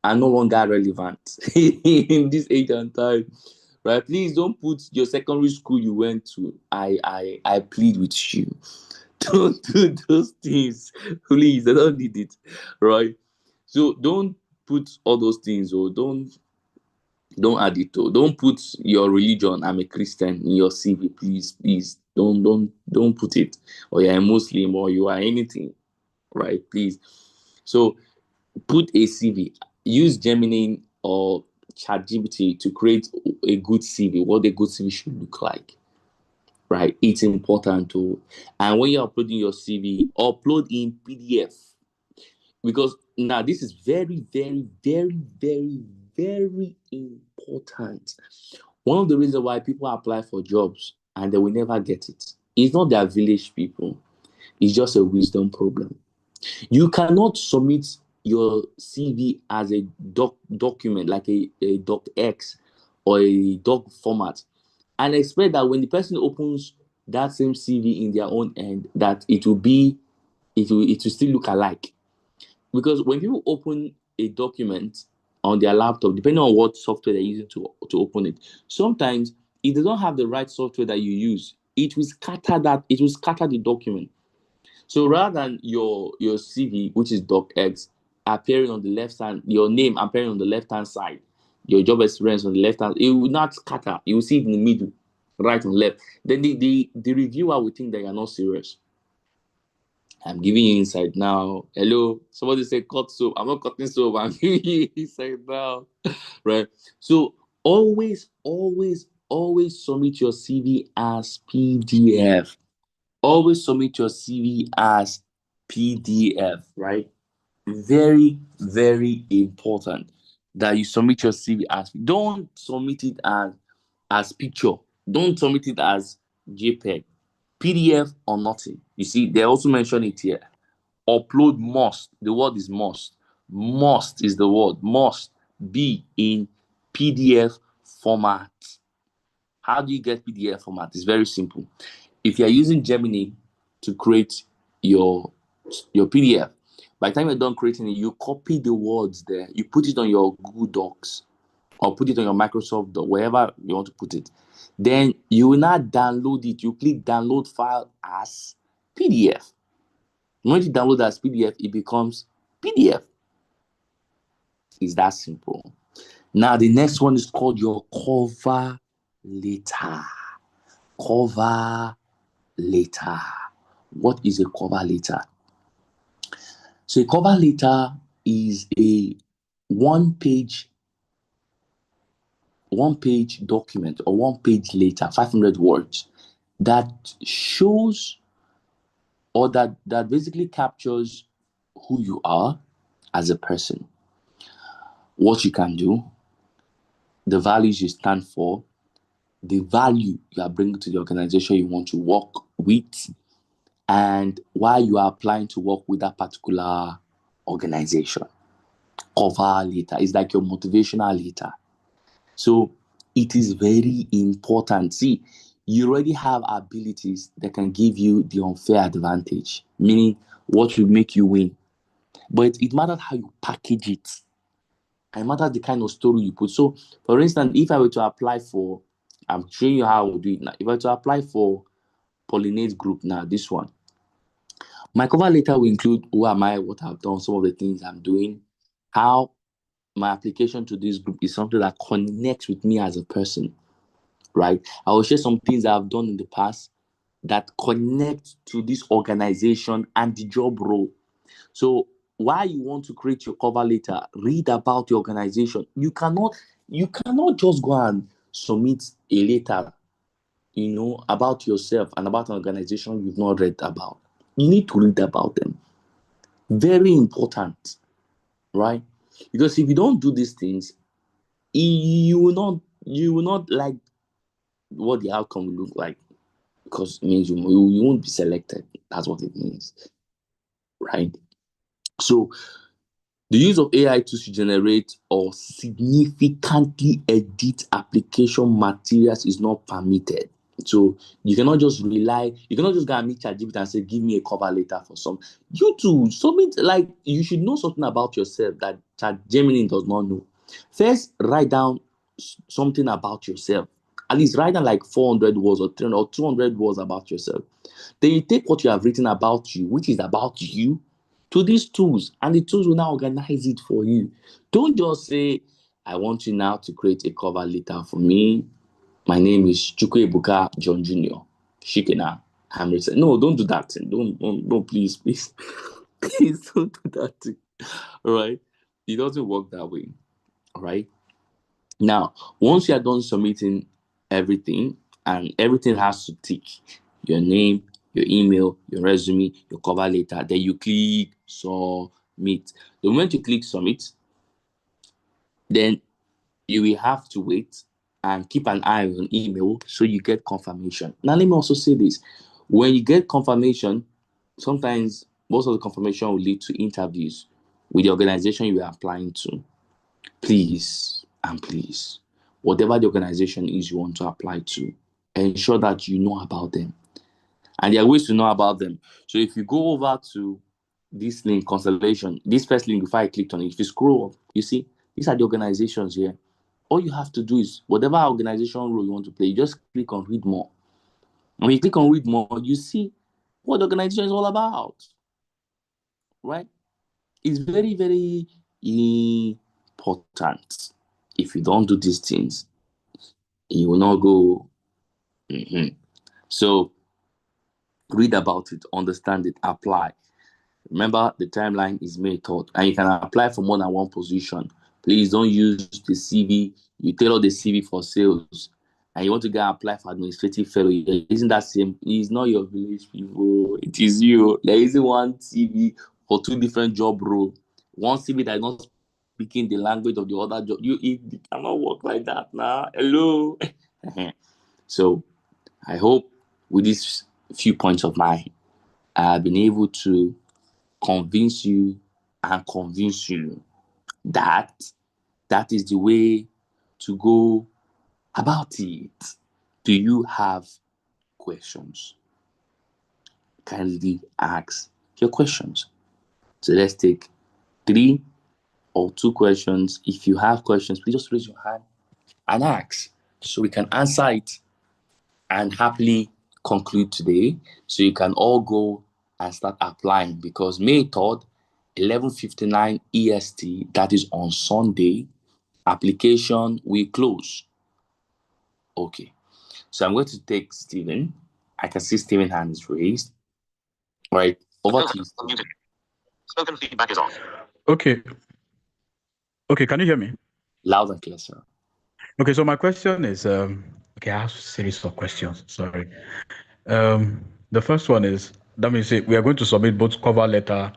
longer relevant in this age and time, right? Please don't put your secondary school you went to. I plead with you. Don't do those things, please. I don't need it, right? So don't put all those things, or don't add it to. Don't put your religion, I'm a Christian, in your CV, please. Don't put it, or you're a Muslim, or you are anything, right? Please. So put a CV. Use Gemini or ChatGPT to create a good CV, what a good CV should look like, right? It's important to. And when you're uploading your CV, upload in PDF, because now this is very, very, very, very, very important. One of the reasons why people apply for jobs and they will never get it, it's not their village people. It's just a wisdom problem. You cannot submit your CV as a document, like a docx or a doc format, and expect that when the person opens that same CV in their own end, that it will still look alike. Because when people open a document on their laptop, depending on what software they're using to open it, sometimes if they don't have the right software that you use, it will scatter the document. So rather than your CV, which is docx, appearing on the left hand, your name appearing on the left hand side, your job experience on the left hand, it will not scatter. You will see it in the middle, right and left. Then the reviewer will think that you're not serious. I'm giving you insight now. Hello, somebody say cut soap. I'm not cutting soap. I'm giving you insight now, right? So always submit your CV as PDF. Always submit your CV as PDF, right? Very, very important that you submit your CV as. Don't submit it as picture. Don't submit it as JPEG. PDF or nothing. You see, they also mention it here. Upload must. The word is must. Must is the word. Must be in PDF format. How do you get PDF format? It's very simple. If you're using Gemini to create your PDF, by the time you're done creating it, you copy the words there, you put it on your Google Docs or put it on your Microsoft Doc, wherever you want to put it. Then you will now download it. You click download file as PDF. When you download as PDF, it becomes PDF. It's that simple. Now, the next one is called your cover letter. Cover letter. What is a cover letter? So a cover letter is a one-page document or one-page letter, 500 words, that shows or that basically captures who you are as a person, what you can do, the values you stand for, the value you are bringing to the organization you want to work with, and why you are applying to work with that particular organization. Cover letter is like your motivational letter. So it is very important. See, you already have abilities that can give you the unfair advantage, meaning what will make you win. But it matters how you package it. It matters the kind of story you put. So, for instance, if I were to apply for, I'm showing you how I would do it now. If I were to apply for Pollinate Group now, this one, my cover letter will include who am I, what I've done, some of the things I'm doing, how my application to this group is something that connects with me as a person, right? I will share some things I've done in the past that connect to this organization and the job role. So while you want to create your cover letter, read about the organization. You cannot just go and submit a letter, about yourself and about an organization you've not read about. You need to read about them. Very important, right? Because if you don't do these things, you will not like what the outcome will look like, because it means you won't be selected. That's what it means, right? So the use of AI tools to generate or significantly edit application materials is not permitted. So you cannot just go and meet ChatGPT and say, give me a cover letter for some. You too, you should know something about yourself that ChatGPT does not know. First, write down something about yourself. At least write down like 400 words or 300 or 200 words about yourself. Then you take what you have written about you, which is about you, to these tools, and the tools will now organize it for you. Don't just say, I want you now to create a cover letter for me. My name is Chukwuebuka John Jr. Shikena. No, don't do that thing. Don't, please. Please don't do that thing. All right? It doesn't work that way. All right? Now, once you are done submitting everything, and everything has to tick, your name, your email, your resume, your cover letter, then you click submit. The moment you click submit, then you will have to wait and keep an eye on email so you get confirmation. Now, let me also say this. When you get confirmation, sometimes most of the confirmation will lead to interviews with the organization you are applying to. Please, whatever the organization is you want to apply to, ensure that you know about them. And there are ways to know about them. So if you go over to this link, Constellation, this first link, before I clicked on it, if you scroll up, you see, these are the organizations here. All you have to do is, whatever organization role you want to play, you just click on read more. When you click on read more, you see what the organization is all about, right? It's very, very important. If you don't do these things, you will not go. So read about it, understand it, apply. Remember, the timeline is May 3rd, and you can apply for more than one position. Please don't use the CV. You tailor the CV for sales, and you want to go and apply for administrative fellow. Isn't that same? It's not your village people. It is you. There isn't one CV for two different job roles. One CV that is not speaking the language of the other job. It cannot work like that now. Hello. So I hope with these few points of mine, I have been able to convince you that is the way to go about it. Do you have questions? Kindly ask your questions. So let's take 3 or 2 questions. If you have questions, please just raise your hand and ask so we can answer it and happily conclude today so you can all go and start applying, because May 3rd, 11:59 EST, that is on Sunday, application will close. Okay, so I'm going to take Stephen. I can see Stephen's hand is raised. All right, over to you. Spoken feedback is off. Okay. Okay, can you hear me? Loud and clear, sir. Okay, so my question is, okay, I have a series of questions, sorry. The first one is, that means we are going to submit both cover letter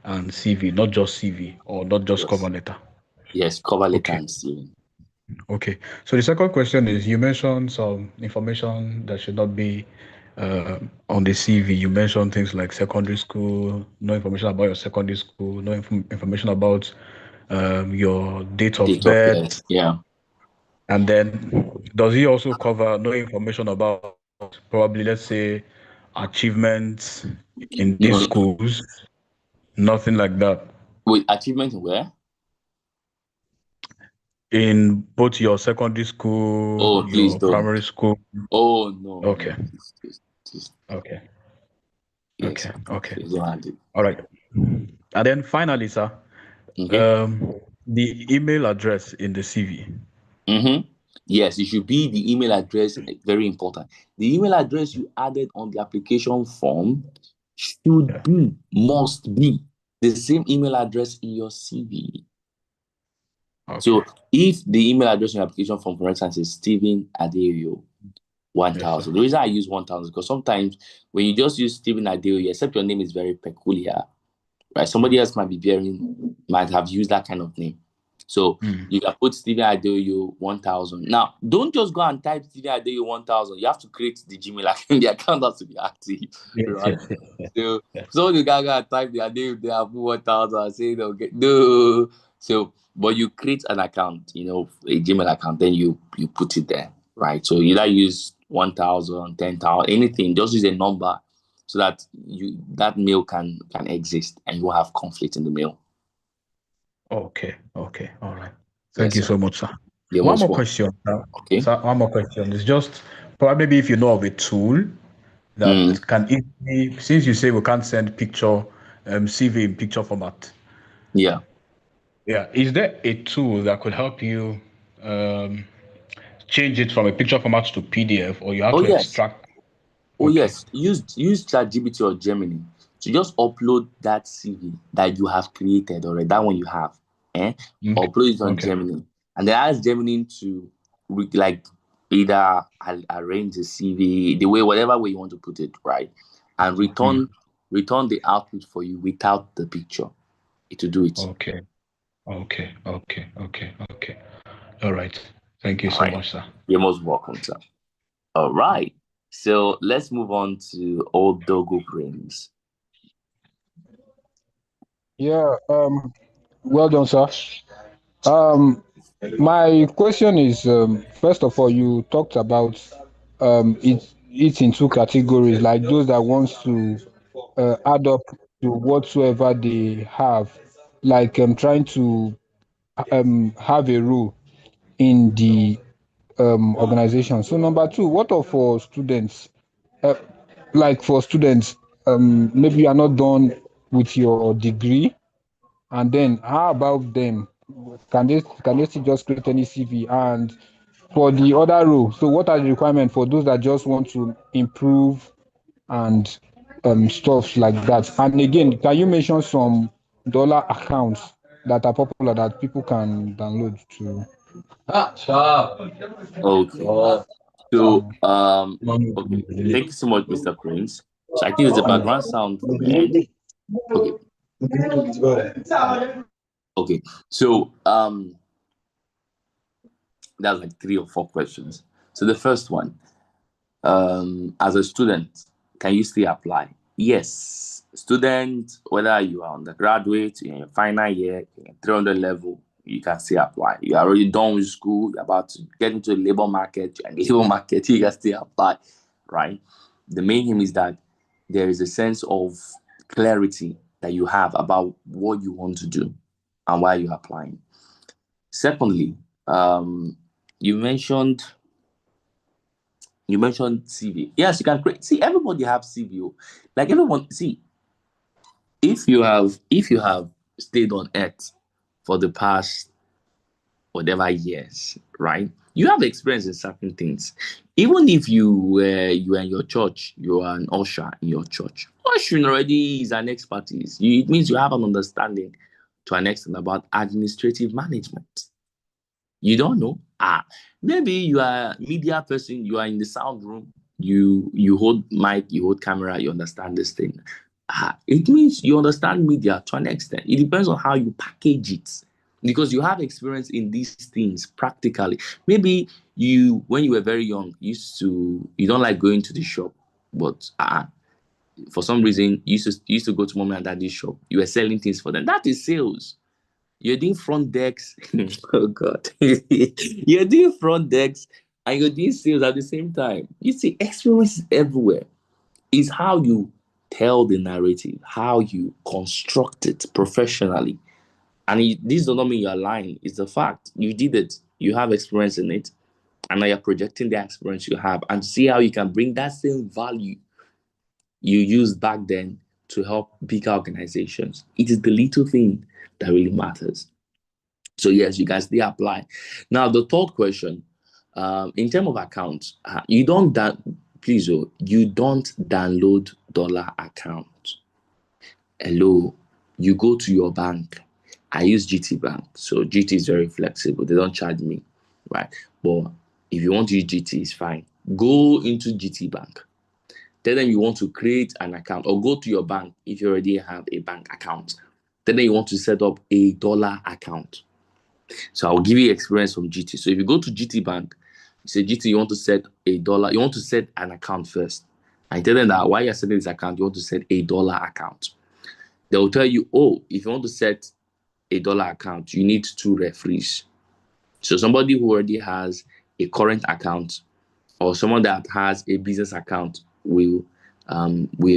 and CV, not just CV or not just Yes. cover letter. Yes, cover letter Okay. and Stephen. Okay, so the second question is, you mentioned some information that should not be on the CV. You mentioned things like secondary school, no information about your secondary school, no information about your date of Date of birth. birth, yeah. And then does he also cover no information about probably, let's say, achievements in these No. schools? Nothing like that. Wait, achievement where? In both your secondary school, Oh, please your don't. primary school. Oh, no. Okay. No, please. Okay. Yes, Okay. sir. Okay. Please don't add it. All right. And then finally, sir, the email address in the CV. Yes, it should be the email address. Very important. The email address you added on the application form must be the same email address in your CV. Okay. So if the email address in your application form, for instance, is Stephen Adeoyo 1000. The reason I use 1000 is because sometimes when you just use Stephen Adeoyo, except your name is very peculiar, right? Somebody else might have used that kind of name. So you can put Stephen Adeoyo 1000. Now, don't just go and type Stephen Adeoyo 1000. You have to create the Gmail account. The account has to be active, right? So you can go and type the Adeoyo, they have 1000 and say, okay, no. So, but you create an account, a Gmail account, then you put it there, right? So you either use 1000, 10,000, anything, just use a number so that that mail can exist and you will have conflict in the mail. Okay. All right. Thank Yes, you sir. so much, sir. You're One most more welcome. question. Okay. Sir, one more question. It's just probably maybe if you know of a tool that can easily, since you say we can't send picture, CV in picture format. Yeah. Yeah. Is there a tool that could help you change it from a picture format to PDF, or you have to extract? Yes. Use ChatGPT or Gemini to just upload that CV that you have created already, that one you have. Upload it on Gemini. And then ask Gemini to either arrange the CV, whatever way you want to put it, right? And return the output for you without the picture. It will do it. Okay. All right. Thank you so much, sir. You're most welcome, sir. All right. So let's move on to Old Dogo Brains. Yeah, well done, sir. My question is, first of all, you talked about it's in 2 categories, like those that wants to add up to whatsoever they have, like trying to have a role in the organization. So number 2, what are for students? Like for students, maybe you are not done with your degree, and then how about them? Can they still just create any CV? And for the other role, so what are the requirements for those that just want to improve and stuff like that? And again, can you mention some dollar accounts that are popular that people can download to? Okay. So okay. Thank you so much, Mr. Prince. So I think there's a background sound from your end. Okay. Okay. So that's like 3 or 4 questions. So the first one, as a student, can you still apply? Yes. Student, whether you are undergraduate, you're in your final year, you're in 300 level, you can still apply. You are already done with school, you're about to get into the labor market, and labor market, you can still apply, right? The main aim is that there is a sense of clarity that you have about what you want to do and why you're applying. Secondly, you mentioned CV. Yes, you can create. See, everybody have CV. Like everyone, see, if you have stayed on Earth for the past whatever years, right? You have experience in certain things. Even if you are in your church, you are an usher in your church. Ushering already is an expertise. It means you have an understanding to an extent about administrative management. You don't know. Maybe you are a media person, you are in the sound room, you hold mic, you hold camera, you understand this thing. It means you understand media to an extent. It depends on how you package it, because you have experience in these things practically. Maybe you, when you were very young, you don't like going to the shop, but for some reason you used to go to mom and daddy's shop. You were selling things for them. That is sales. You're doing front decks. Oh God. You're doing front decks and you're doing sales at the same time. You see, experience is everywhere. It's how you tell the narrative, how you construct it professionally. And this does not mean you're lying. It's the fact. You did it. You have experience in it. And now you're projecting the experience you have and see how you can bring that same value you used back then to help bigger organizations. It is the little thing that really matters. So yes, you guys, they apply. Now, the third question, in terms of accounts, you don't download dollar account. Hello, you go to your bank. I use GT Bank, so GT is very flexible. They don't charge me, right? But if you want to use GT, it's fine. Go into GT Bank. Tell them you want to create an account, or go to your bank if you already have a bank account. Then you want to set up a dollar account. So I'll give you experience from GT. So if you go to GT Bank, you say, GT, you want to set a dollar, you want to set an account first. I tell them that while you're setting this account, you want to set a dollar account. They will tell you, oh, if you want to set a dollar account, you need 2 referees. So somebody who already has a current account or someone that has a business account will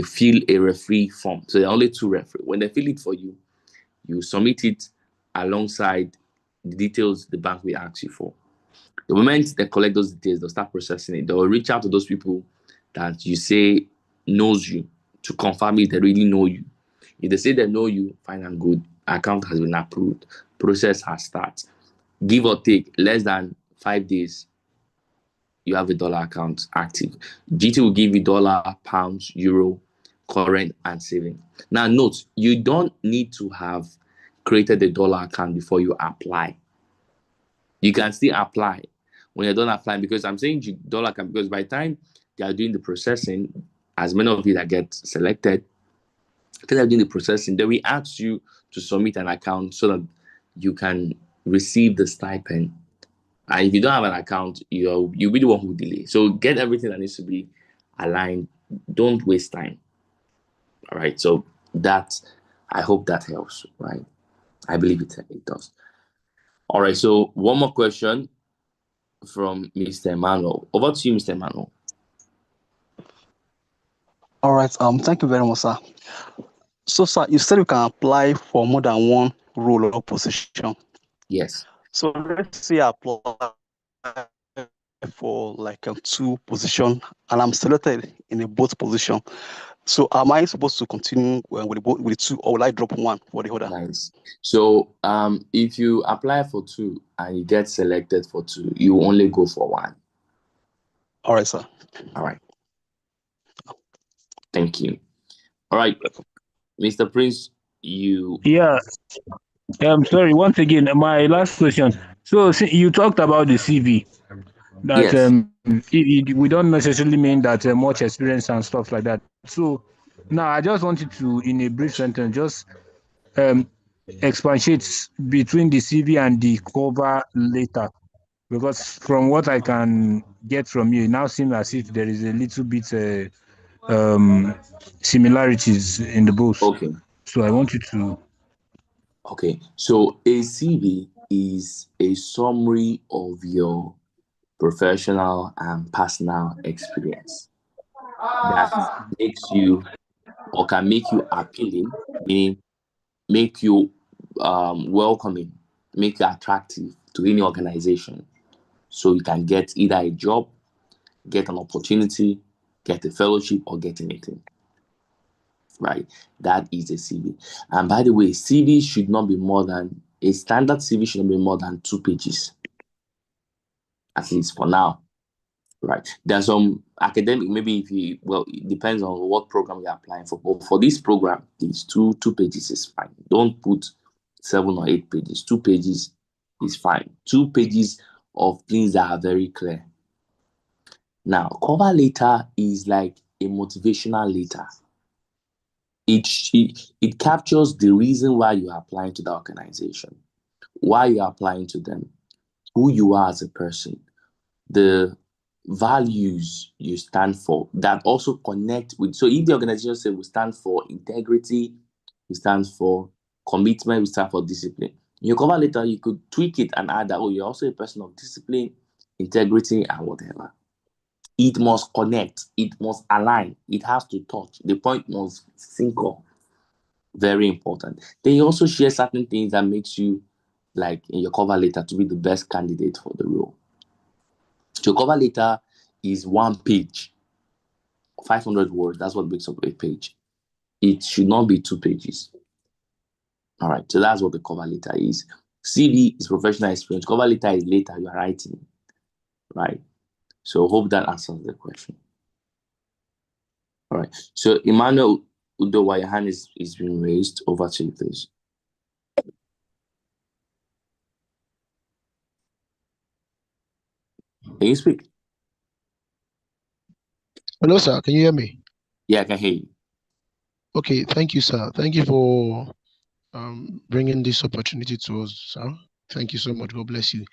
fill a referee form. So there are only 2 referees. When they fill it for you, you submit it alongside the details the bank will ask you for. The moment they collect those details, they'll start processing it. They will reach out to those people that you say knows you to confirm if they really know you. If they say they know you, fine and good. Account has been approved. Process has started. Give or take less than 5 days, you have a dollar account active. GT will give you dollar, pounds, euro, current, and saving. Now note, you don't need to have created a dollar account before you apply. You can still apply when you're done applying, because I'm saying dollar account because by the time they are doing the processing, as many of you that get selected, because they're doing the processing, they will ask you to submit an account so that you can receive the stipend. And if you don't have an account, you'll be the one who delay. So get everything that needs to be aligned. Don't waste time. All right. So I hope that helps, right? I believe it does. All right. So one more question from Mr. Emmanuel. Over to you, Mr. Emmanuel. All right. Thank you very much, sir. So, sir, you said you can apply for more than one role or position. Yes. So let's say I apply for like 2 positions and I'm selected in a both position. So am I supposed to continue with the 2, or will I drop one for the other? Nice. So if you apply for 2 and you get selected for 2, you only go for 1. All right, sir. All right. Thank you. All right, Mr. Prince, you. Yeah. Sorry, once again, my last question. So you talked about the CV. That Yes. we don't necessarily mean that much experience and stuff like that. So now I just wanted to, in a brief sentence, just expatiate between the CV and the cover letter, because from what I can get from you, it now seems as if there is a little bit similarities in the both. Okay. So I want you to. Okay. So a CV is a summary of your professional and personal experience that makes you or can make you appealing, meaning make you welcoming, make you attractive to any organization. So you can get either a job, get an opportunity, get a fellowship, or get anything. Right? That is a CV. And by the way, CV should not be more than, a standard CV should not be more than 2 pages. At least for now. Right. There's some academic, maybe if you, well, it depends on what program you're applying for. But for this program, these two pages is fine. Don't put 7 or 8 pages. 2 pages is fine. 2 pages of things that are very clear. Now, cover letter is like a motivational letter. It captures the reason why you are applying to the organization, why you are applying to them, who you are as a person, the values you stand for that also connect with. So if the organization says we stand for integrity, we stand for commitment, we stand for discipline, in your cover letter you could tweak it and add that, oh, you're also a person of discipline, integrity, and whatever. It must connect, it must align, it has to touch, the point must sync up. Very important. Then you also share certain things that makes you, like in your cover letter, to be the best candidate for the role. Your cover letter is 1 page, 500 words. That's what makes up a page. It should not be 2 pages. All right, so that's what the cover letter is. CV is professional experience. Cover letter is later you are writing, right? So hope that answers the question. All right, so Emmanuel Udowa, your hand is being raised. Over to you, please. Can you speak? Hello, sir. Can you hear me? Yeah, I can hear you. Okay, thank you, sir. Thank you for bringing this opportunity to us, sir. Thank you so much. God bless you.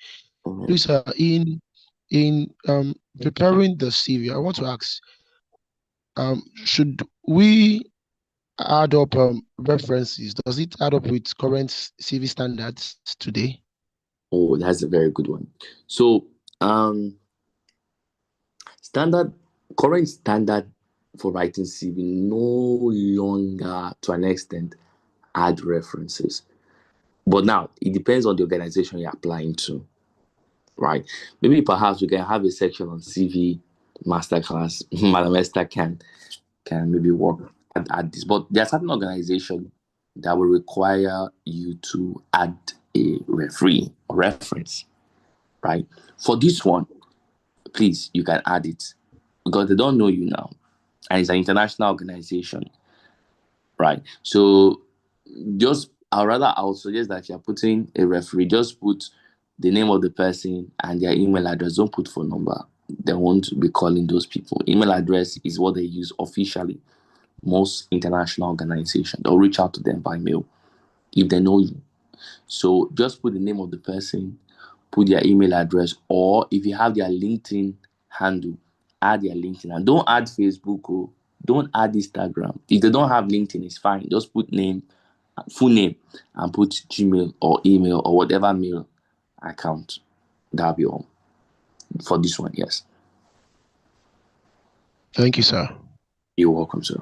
Please, sir, in preparing the CV, I want to ask, should we add up references? Does it add up with current CV standards today? Oh, that's a very good one. So, current standard for writing CV no longer, to an extent, add references. But now, it depends on the organization you're applying to, right? Maybe perhaps we can have a section on CV masterclass. Madam Esther can maybe work at this. But there are certain organizations that will require you to add a referee or reference, right? For this one, please, you can add it because they don't know you now. And it's an international organization, right? So I would suggest that if you're putting a referee, just put the name of the person and their email address. Don't put phone number. They won't be calling those people. Email address is what they use officially. Most international organizations, they'll reach out to them by mail if they know you. So just put the name of the person, put their email address, or if you have their LinkedIn handle, add their LinkedIn. And don't add Facebook or don't add Instagram. If they don't have LinkedIn, it's fine. Just put name, full name, and put Gmail or email or whatever mail account. That'll be all for this one. Yes. Thank you, sir. You're welcome, sir.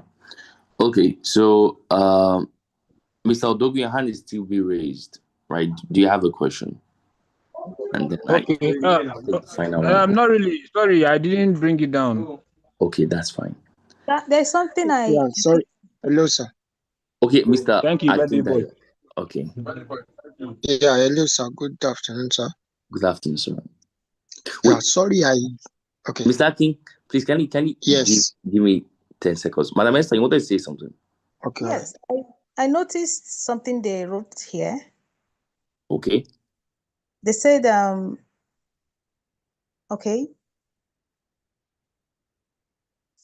Okay, so Mr. Odogu, your hand is still be raised, right? Do you have a question? And then Okay. I'm not really sorry. I didn't bring it down. Okay, that's fine. There's something Yeah, sorry. Hello, sir. Okay, Mr. Thank you, Akindayo. boy. Okay. Yeah, hello, sir. Good afternoon, sir. Good afternoon, sir. Yeah, sorry, okay. Mr. Akin, please can you yes. give me 10 seconds. Madam Esther, you wanted to say something? Okay. Yes, I noticed something they wrote here. Okay. They said, okay,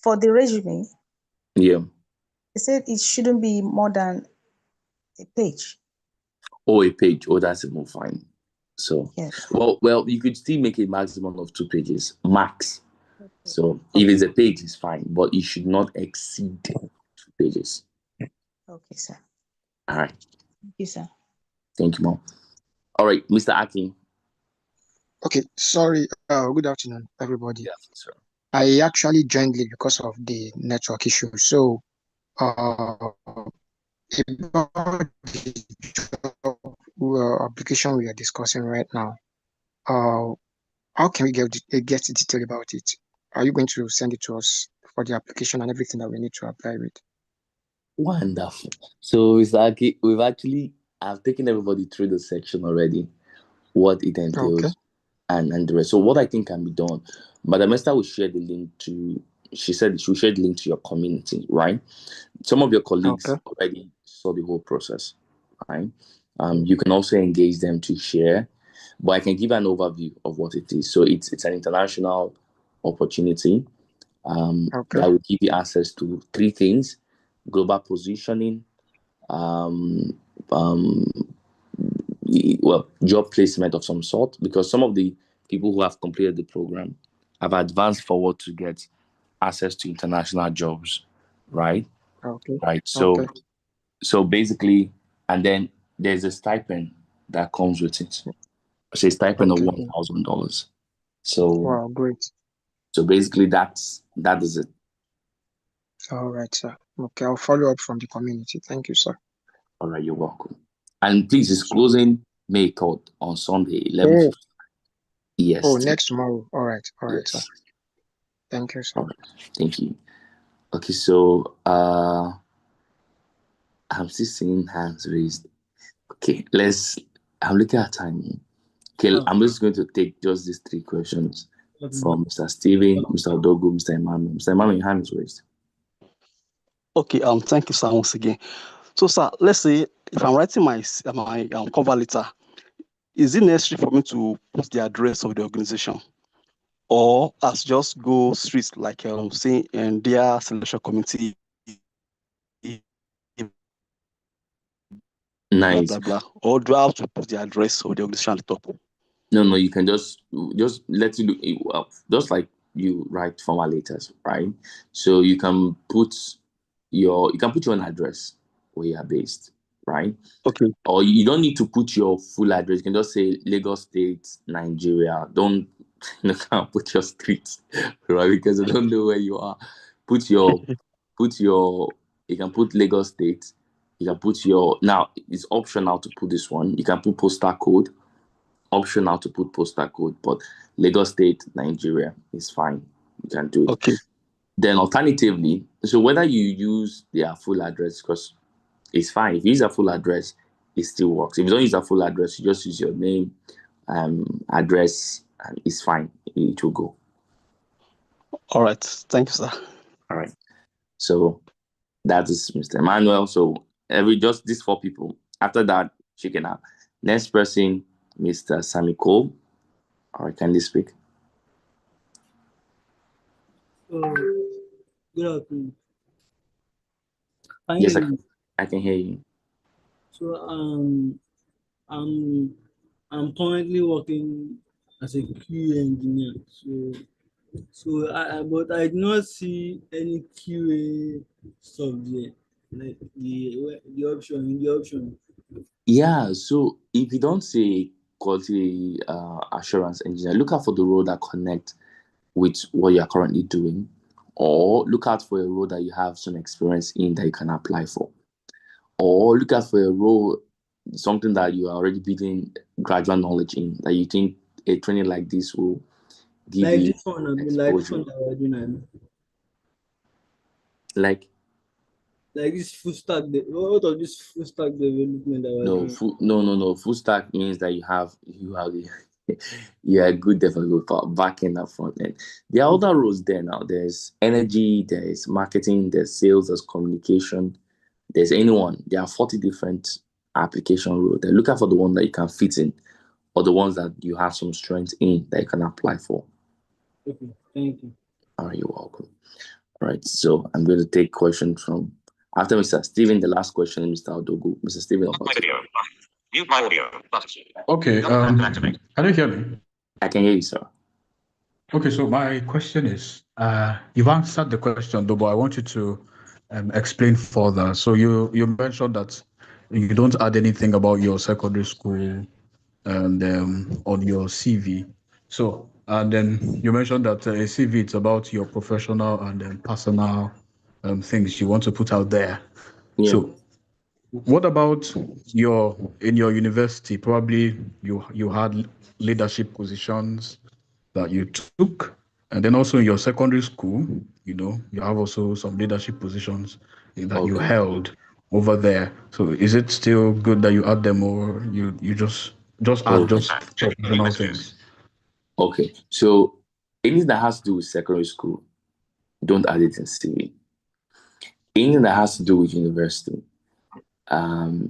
for the resume, yeah, they said it shouldn't be more than a page. Oh, a page. Oh, that's even fine. So, yes. well, you could still make a maximum of 2 pages, max. Okay. So, if it's a page, it's fine, but it should not exceed 2 pages. Okay, sir. All right. Thank you, sir. Thank you, Mom. All right, Mr. Akin. Okay, sorry. Good afternoon, everybody. Yeah, sir. I actually joined late because of the network issue. So, about the job application we are discussing right now, how can we get detail about it? Are you going to send it to us for the application and everything that we need to apply with? Wonderful. So, Mr. Aki, I've taken everybody through the section already, what it entails, Okay. and the rest. So, what I think can be done, Madam Esther will share the link to. She said she will share the link to your community, right? Some of your colleagues Okay. already saw the whole process, right? You can also engage them to share, but I can give an overview of what it is. So it's an international opportunity Okay. that will give you access to 3 things: global positioning, um, job placement of some sort, because some of the people who have completed the program have advanced forward to get access to international jobs, right? Okay. Right. So Okay. so basically, and then there's a stipend that comes with it. It's a stipend of Okay. $1,000. So Wow, great. so basically that is it. All right, sir. Okay, I'll follow up from the community. Thank you, sir. All right, you're welcome. And please, it's closing May 3rd on Sunday, Oh, 11:50. Yes. oh, next tomorrow. All right, sir. Yes. Thank you, sir. All right. Thank you. Okay, so I'm still seeing hands raised. Okay, I'm looking at time. Okay, I'm just going to take just these 3 questions from Mr. Steven, Mr. Odogu, Mr. Emmanuel. Mr. Emmanuel, your hand is raised. Okay, thank you, sir, once again. So, sir, let's say if I'm writing my cover letter, is it necessary for me to put the address of the organization, or as just go straight like saying in their selection committee? Nice. Blah, blah, blah. Or do I have to put the address of the organization at the top? No, you can just let it look just like you write formal letters, right? So you can put your own address where you are based, right? Okay. Or you don't need to put your full address. You can just say Lagos State, Nigeria. Don't can't put your street, right? Because I don't know where you are. You can put Lagos State. You can put now it's optional to put this one. You can put postal code. Optional to put postal code, but Lagos State, Nigeria is fine. You can do it. Okay. Then alternatively, so whether you use their full address, because it's fine. If you use a full address, it still works. If you don't use a full address, you just use your name, address, and it's fine. It will go. All right. Thank you, sir. All right. So that is Mr. Emmanuel. So just these 4 people. After that, chicken out. Next person, Mr. Sammy Cole. All right, can you speak? Good afternoon. Yes, I can hear you. So I'm currently working as a QA engineer. But I did not see any QA stuff there, like the option. Yeah, so if you don't say quality assurance engineer, look out for the role that connect with what you're currently doing, or look out for a role that you have some experience in that you can apply for, or look out for a role, something that you are already building gradual knowledge in, that you think a training like this will give like you this one, like this one that we're doing. Like this full stack. What of this full stack development that we're doing? No. Full stack means that you're a good developer, back end and front end. There are other roles there now. There's energy, there's marketing, there's sales, there's communication, there's anyone. There are 40 different application roles. They're looking for the one that you can fit in, or the ones that you have some strength in that you can apply for. Okay, thank you. All right, you're welcome. All right, so I'm going to take questions from after Mr. Steven. The last question is Mr. Odogu. Mr. Steven. Mute my audio. Okay. Can you hear me? I can hear you, sir. Okay, so my question is, you've answered the question, though, but I want you to explain further. So you mentioned that you don't add anything about your secondary school and on your CV. So, and then you mentioned that a CV it's about your professional and personal things you want to put out there. Yeah. So, what about in your university? Probably you had leadership positions that you took, and then also in your secondary school, you have also some leadership positions that you Okay. held over there. So is it still good that you add them, or you just add just professional things? Okay. So anything that has to do with secondary school, don't add it in CV. Anything that has to do with university, well,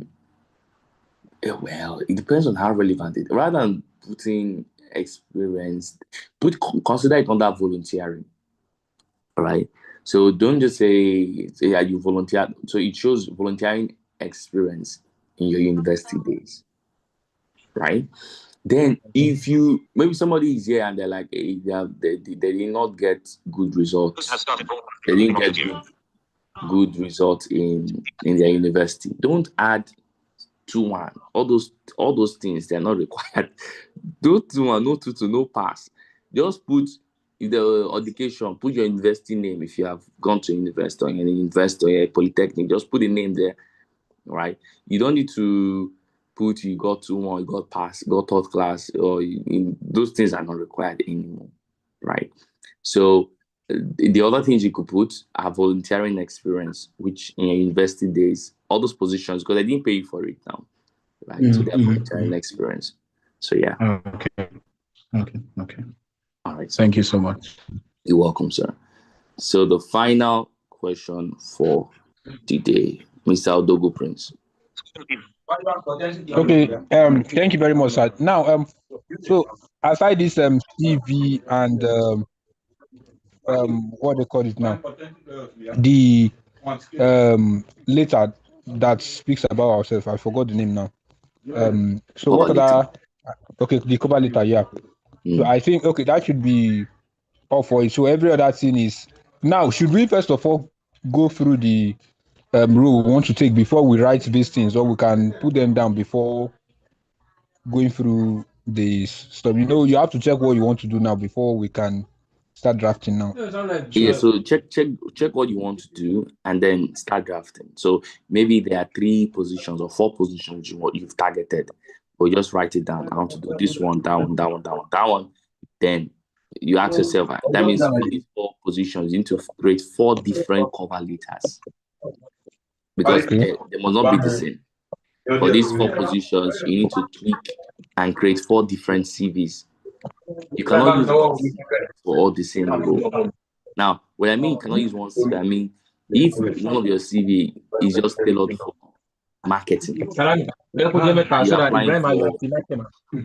it depends on how relevant it. Rather than putting experience, consider it under volunteering. All right. So don't just say yeah, you volunteered. So it shows volunteering experience in your university days, right? Then if you maybe somebody is here and they're like hey, they did not get good results. They didn't get good results in their university. Don't add 2-1. All those things they're not required. Do 2-1, no 2-2, no pass. Just put the education, put your university name if you have gone to university or any university or a polytechnic. Just put the name there, right? You don't need to put you got 2-1, you got pass, you got third class, or those things are not required anymore, right? So the other things you could put are volunteering experience, which in your university days, all those positions, because I didn't pay you for it now, right? So they're volunteering experience. So yeah. Okay. All right. Thank you so much. You're welcome, sir. So the final question for today, Mr. Odogo Prince. Okay. Thank you very much, sir. Now, so aside this CV and what they call it now, the letter that speaks about ourselves. I forgot the name now. So what other? Okay, the cover letter. Yeah. So I think that should be all for it. So every other thing is now. Should we first of all go through the rule we want to take before we write these things, or we can put them down before going through this stuff? You have to check what you want to do now before we can start drafting now. Yeah, so check what you want to do and then start drafting. So maybe there are 3 positions or 4 positions you've targeted, but just write it down. I want to do this one, that one, that one, that one, that one. Then you ask yourself, that means for these 4 positions, you need to create 4 different cover letters because they must not be the same. For these 4 positions, you need to tweak and create 4 different CVs. You cannot use one CV for all the same role. Now, when I mean you cannot use one CV, I mean if one of your CV is just tailored for marketing, you're applying for.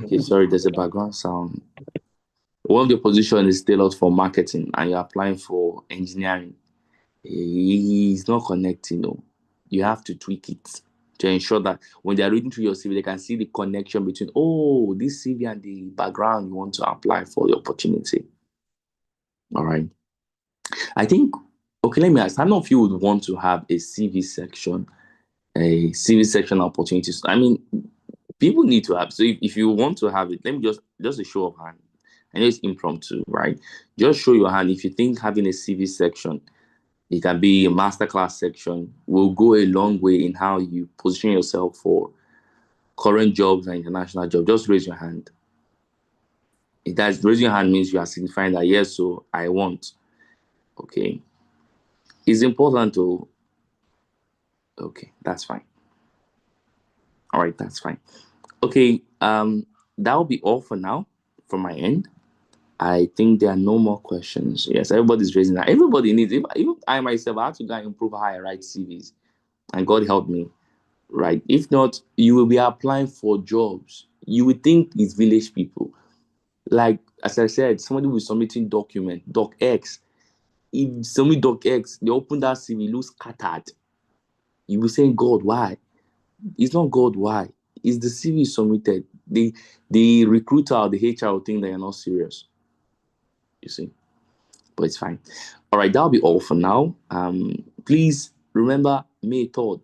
Okay, sorry, there's a background sound. One of the positions is tailored for marketing, and you're applying for engineering. He's not connecting. No, you have to tweak it to ensure that when they're reading through your CV, they can see the connection between this CV and the background you want to apply for the opportunity. All right. I think, let me ask, how many of you would want to have a CV section opportunities? I mean, people need to have. So if you want to have it, let me just a show of hand. I know it's impromptu, right? Just show your hand if you think having a CV section, it can be a masterclass section, will go a long way in how you position yourself for current jobs and international jobs. Just raise your hand. Raising your hand means you are signifying that yes, so I want. Okay. It's important to. Okay, that's fine. All right, that's fine. Okay, that will be all for now from my end. I think there are no more questions. Yes, everybody's raising that. Everybody needs. Even I myself, I have to go and improve how I write CVs, and God help me. Right? If not, you will be applying for jobs. You would think it's village people. Like as I said, somebody will submitting document, DocX. If somebody DocX, they open that CV, looks scattered. You will say, God, why? It's not God, why? It's the CV submitted. The recruiter or the HR will think that you're not serious. You see? But it's fine. All right, that'll be all for now. Please remember May 3rd,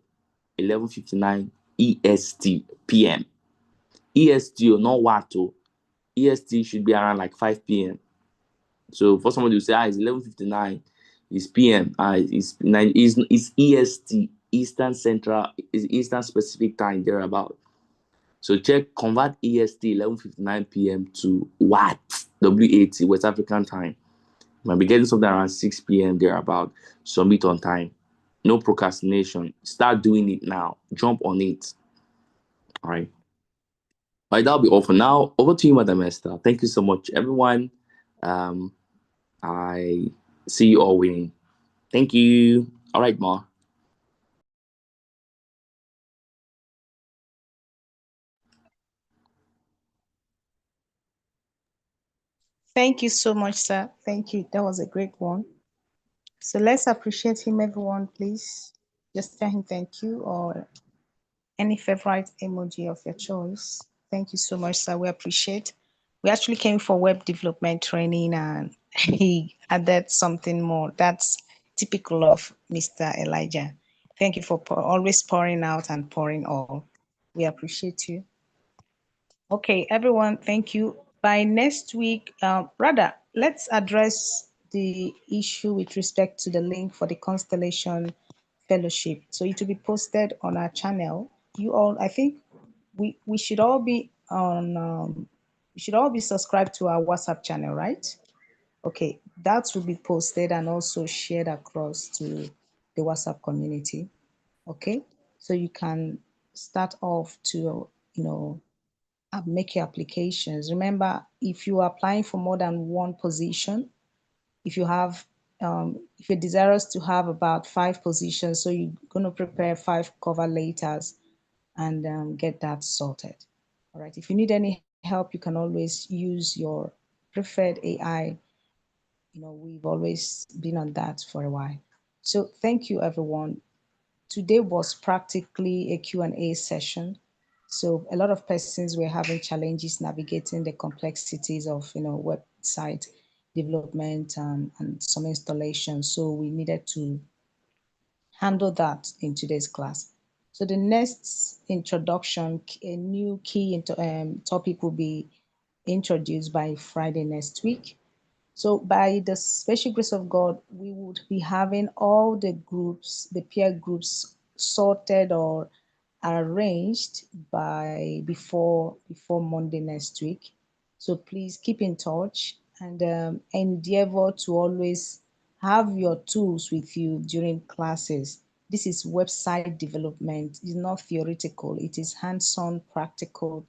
11:59 EST PM. EST or not WAT. EST should be around like 5 p.m. So for somebody to say, it's 11:59, it's PM, it's EST, Eastern Central, is Eastern Specific Time, thereabout. So check, convert EST 11:59 p.m. to WAT, WAT, West African Time. You might be getting something around 6 p.m. thereabout. Submit on time. No procrastination. Start doing it now. Jump on it. All right. All right, that'll be all for now. Over to you, Madam Esther. Thank you so much, everyone. I see you all winning. Thank you. All right, Ma. Thank you so much, sir. Thank you. That was a great one. So let's appreciate him, everyone, please. Just tell him thank you or any favorite emoji of your choice. Thank you so much, sir. We appreciate. We actually came for web development training and he added something more. That's typical of Mr. Elijah. Thank you for always pouring out and pouring all. We appreciate you. Okay, everyone, thank you. By next week, rather, let's address the issue with respect to the link for the Constellation Fellowship. So it will be posted on our channel. You all, I think we should all be on, we should all be subscribed to our WhatsApp channel, right? Okay, that will be posted and also shared across to the WhatsApp community. Okay, so you can start off to, make your applications. Remember, if you are applying for more than one position, if you have, if you're desirous to have about 5 positions, so you're going to prepare 5 cover letters and get that sorted. All right. If you need any help, you can always use your preferred AI. We've always been on that for a while. So thank you, everyone. Today was practically a Q&A session. So a lot of persons were having challenges navigating the complexities of, website development and some installation. So we needed to handle that in today's class. So the next introduction, a new key topic will be introduced by Friday next week. So by the special grace of God, we would be having all the groups, the peer groups, sorted or arranged by before Monday next week. So please keep in touch and endeavor to always have your tools with you during classes. This is website development. It's not theoretical. It is hands-on practical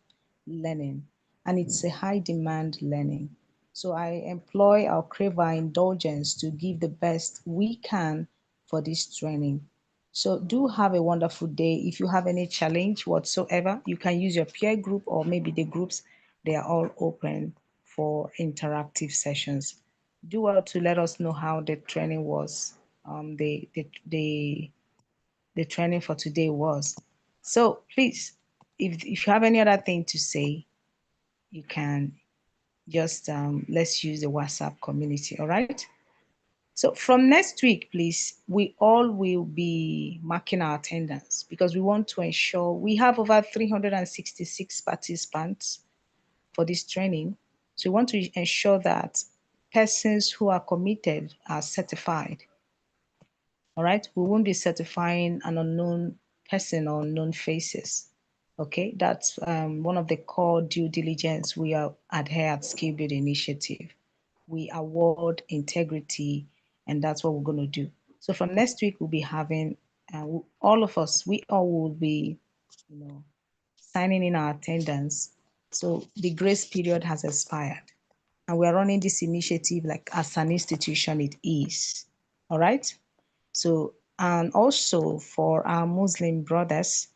learning, and it's a high demand learning. So I employ our crave our indulgence to give the best we can for this training. So do have a wonderful day. If you have any challenge whatsoever, you can use your peer group or maybe the groups. They are all open for interactive sessions. Do well to let us know how the training was. The training for today was. So please, if you have any other thing to say, you can just let's use the WhatsApp community. All right. So from next week, please, we all will be marking our attendance because we want to ensure we have over 366 participants for this training. So we want to ensure that persons who are committed are certified. All right. We won't be certifying an unknown person or unknown faces. Okay. That's one of the core due diligence we are adhere at Skill Build Initiative. We award integrity, and that's what we're going to do. So from next week, we'll be having all of us, we all will be, signing in our attendance. So the grace period has expired, and we're running this initiative like as an institution it is. All right. So, and also for our Muslim brothers,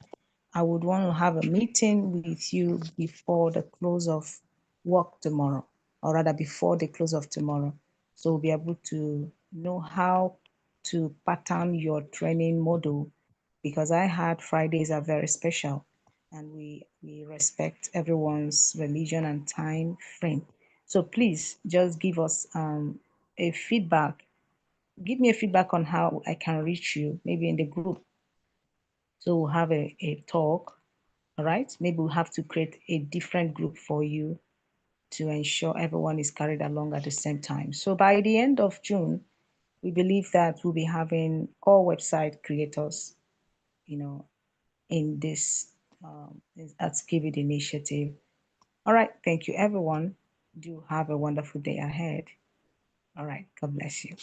I would want to have a meeting with you before the close of work tomorrow, or rather before the close of tomorrow. So we'll be able to know how to pattern your training model, because I heard Fridays are very special and we respect everyone's religion and time frame. So please just give us a feedback. Give me a feedback on how I can reach you, maybe in the group. So we'll have a talk All right, maybe we'll have to create a different group for you to ensure everyone is carried along at the same time. So by the end of June, we believe that we'll be having all website creators, in this at Skibidi initiative. All right, thank you everyone. Do have a wonderful day ahead. All right, God bless you.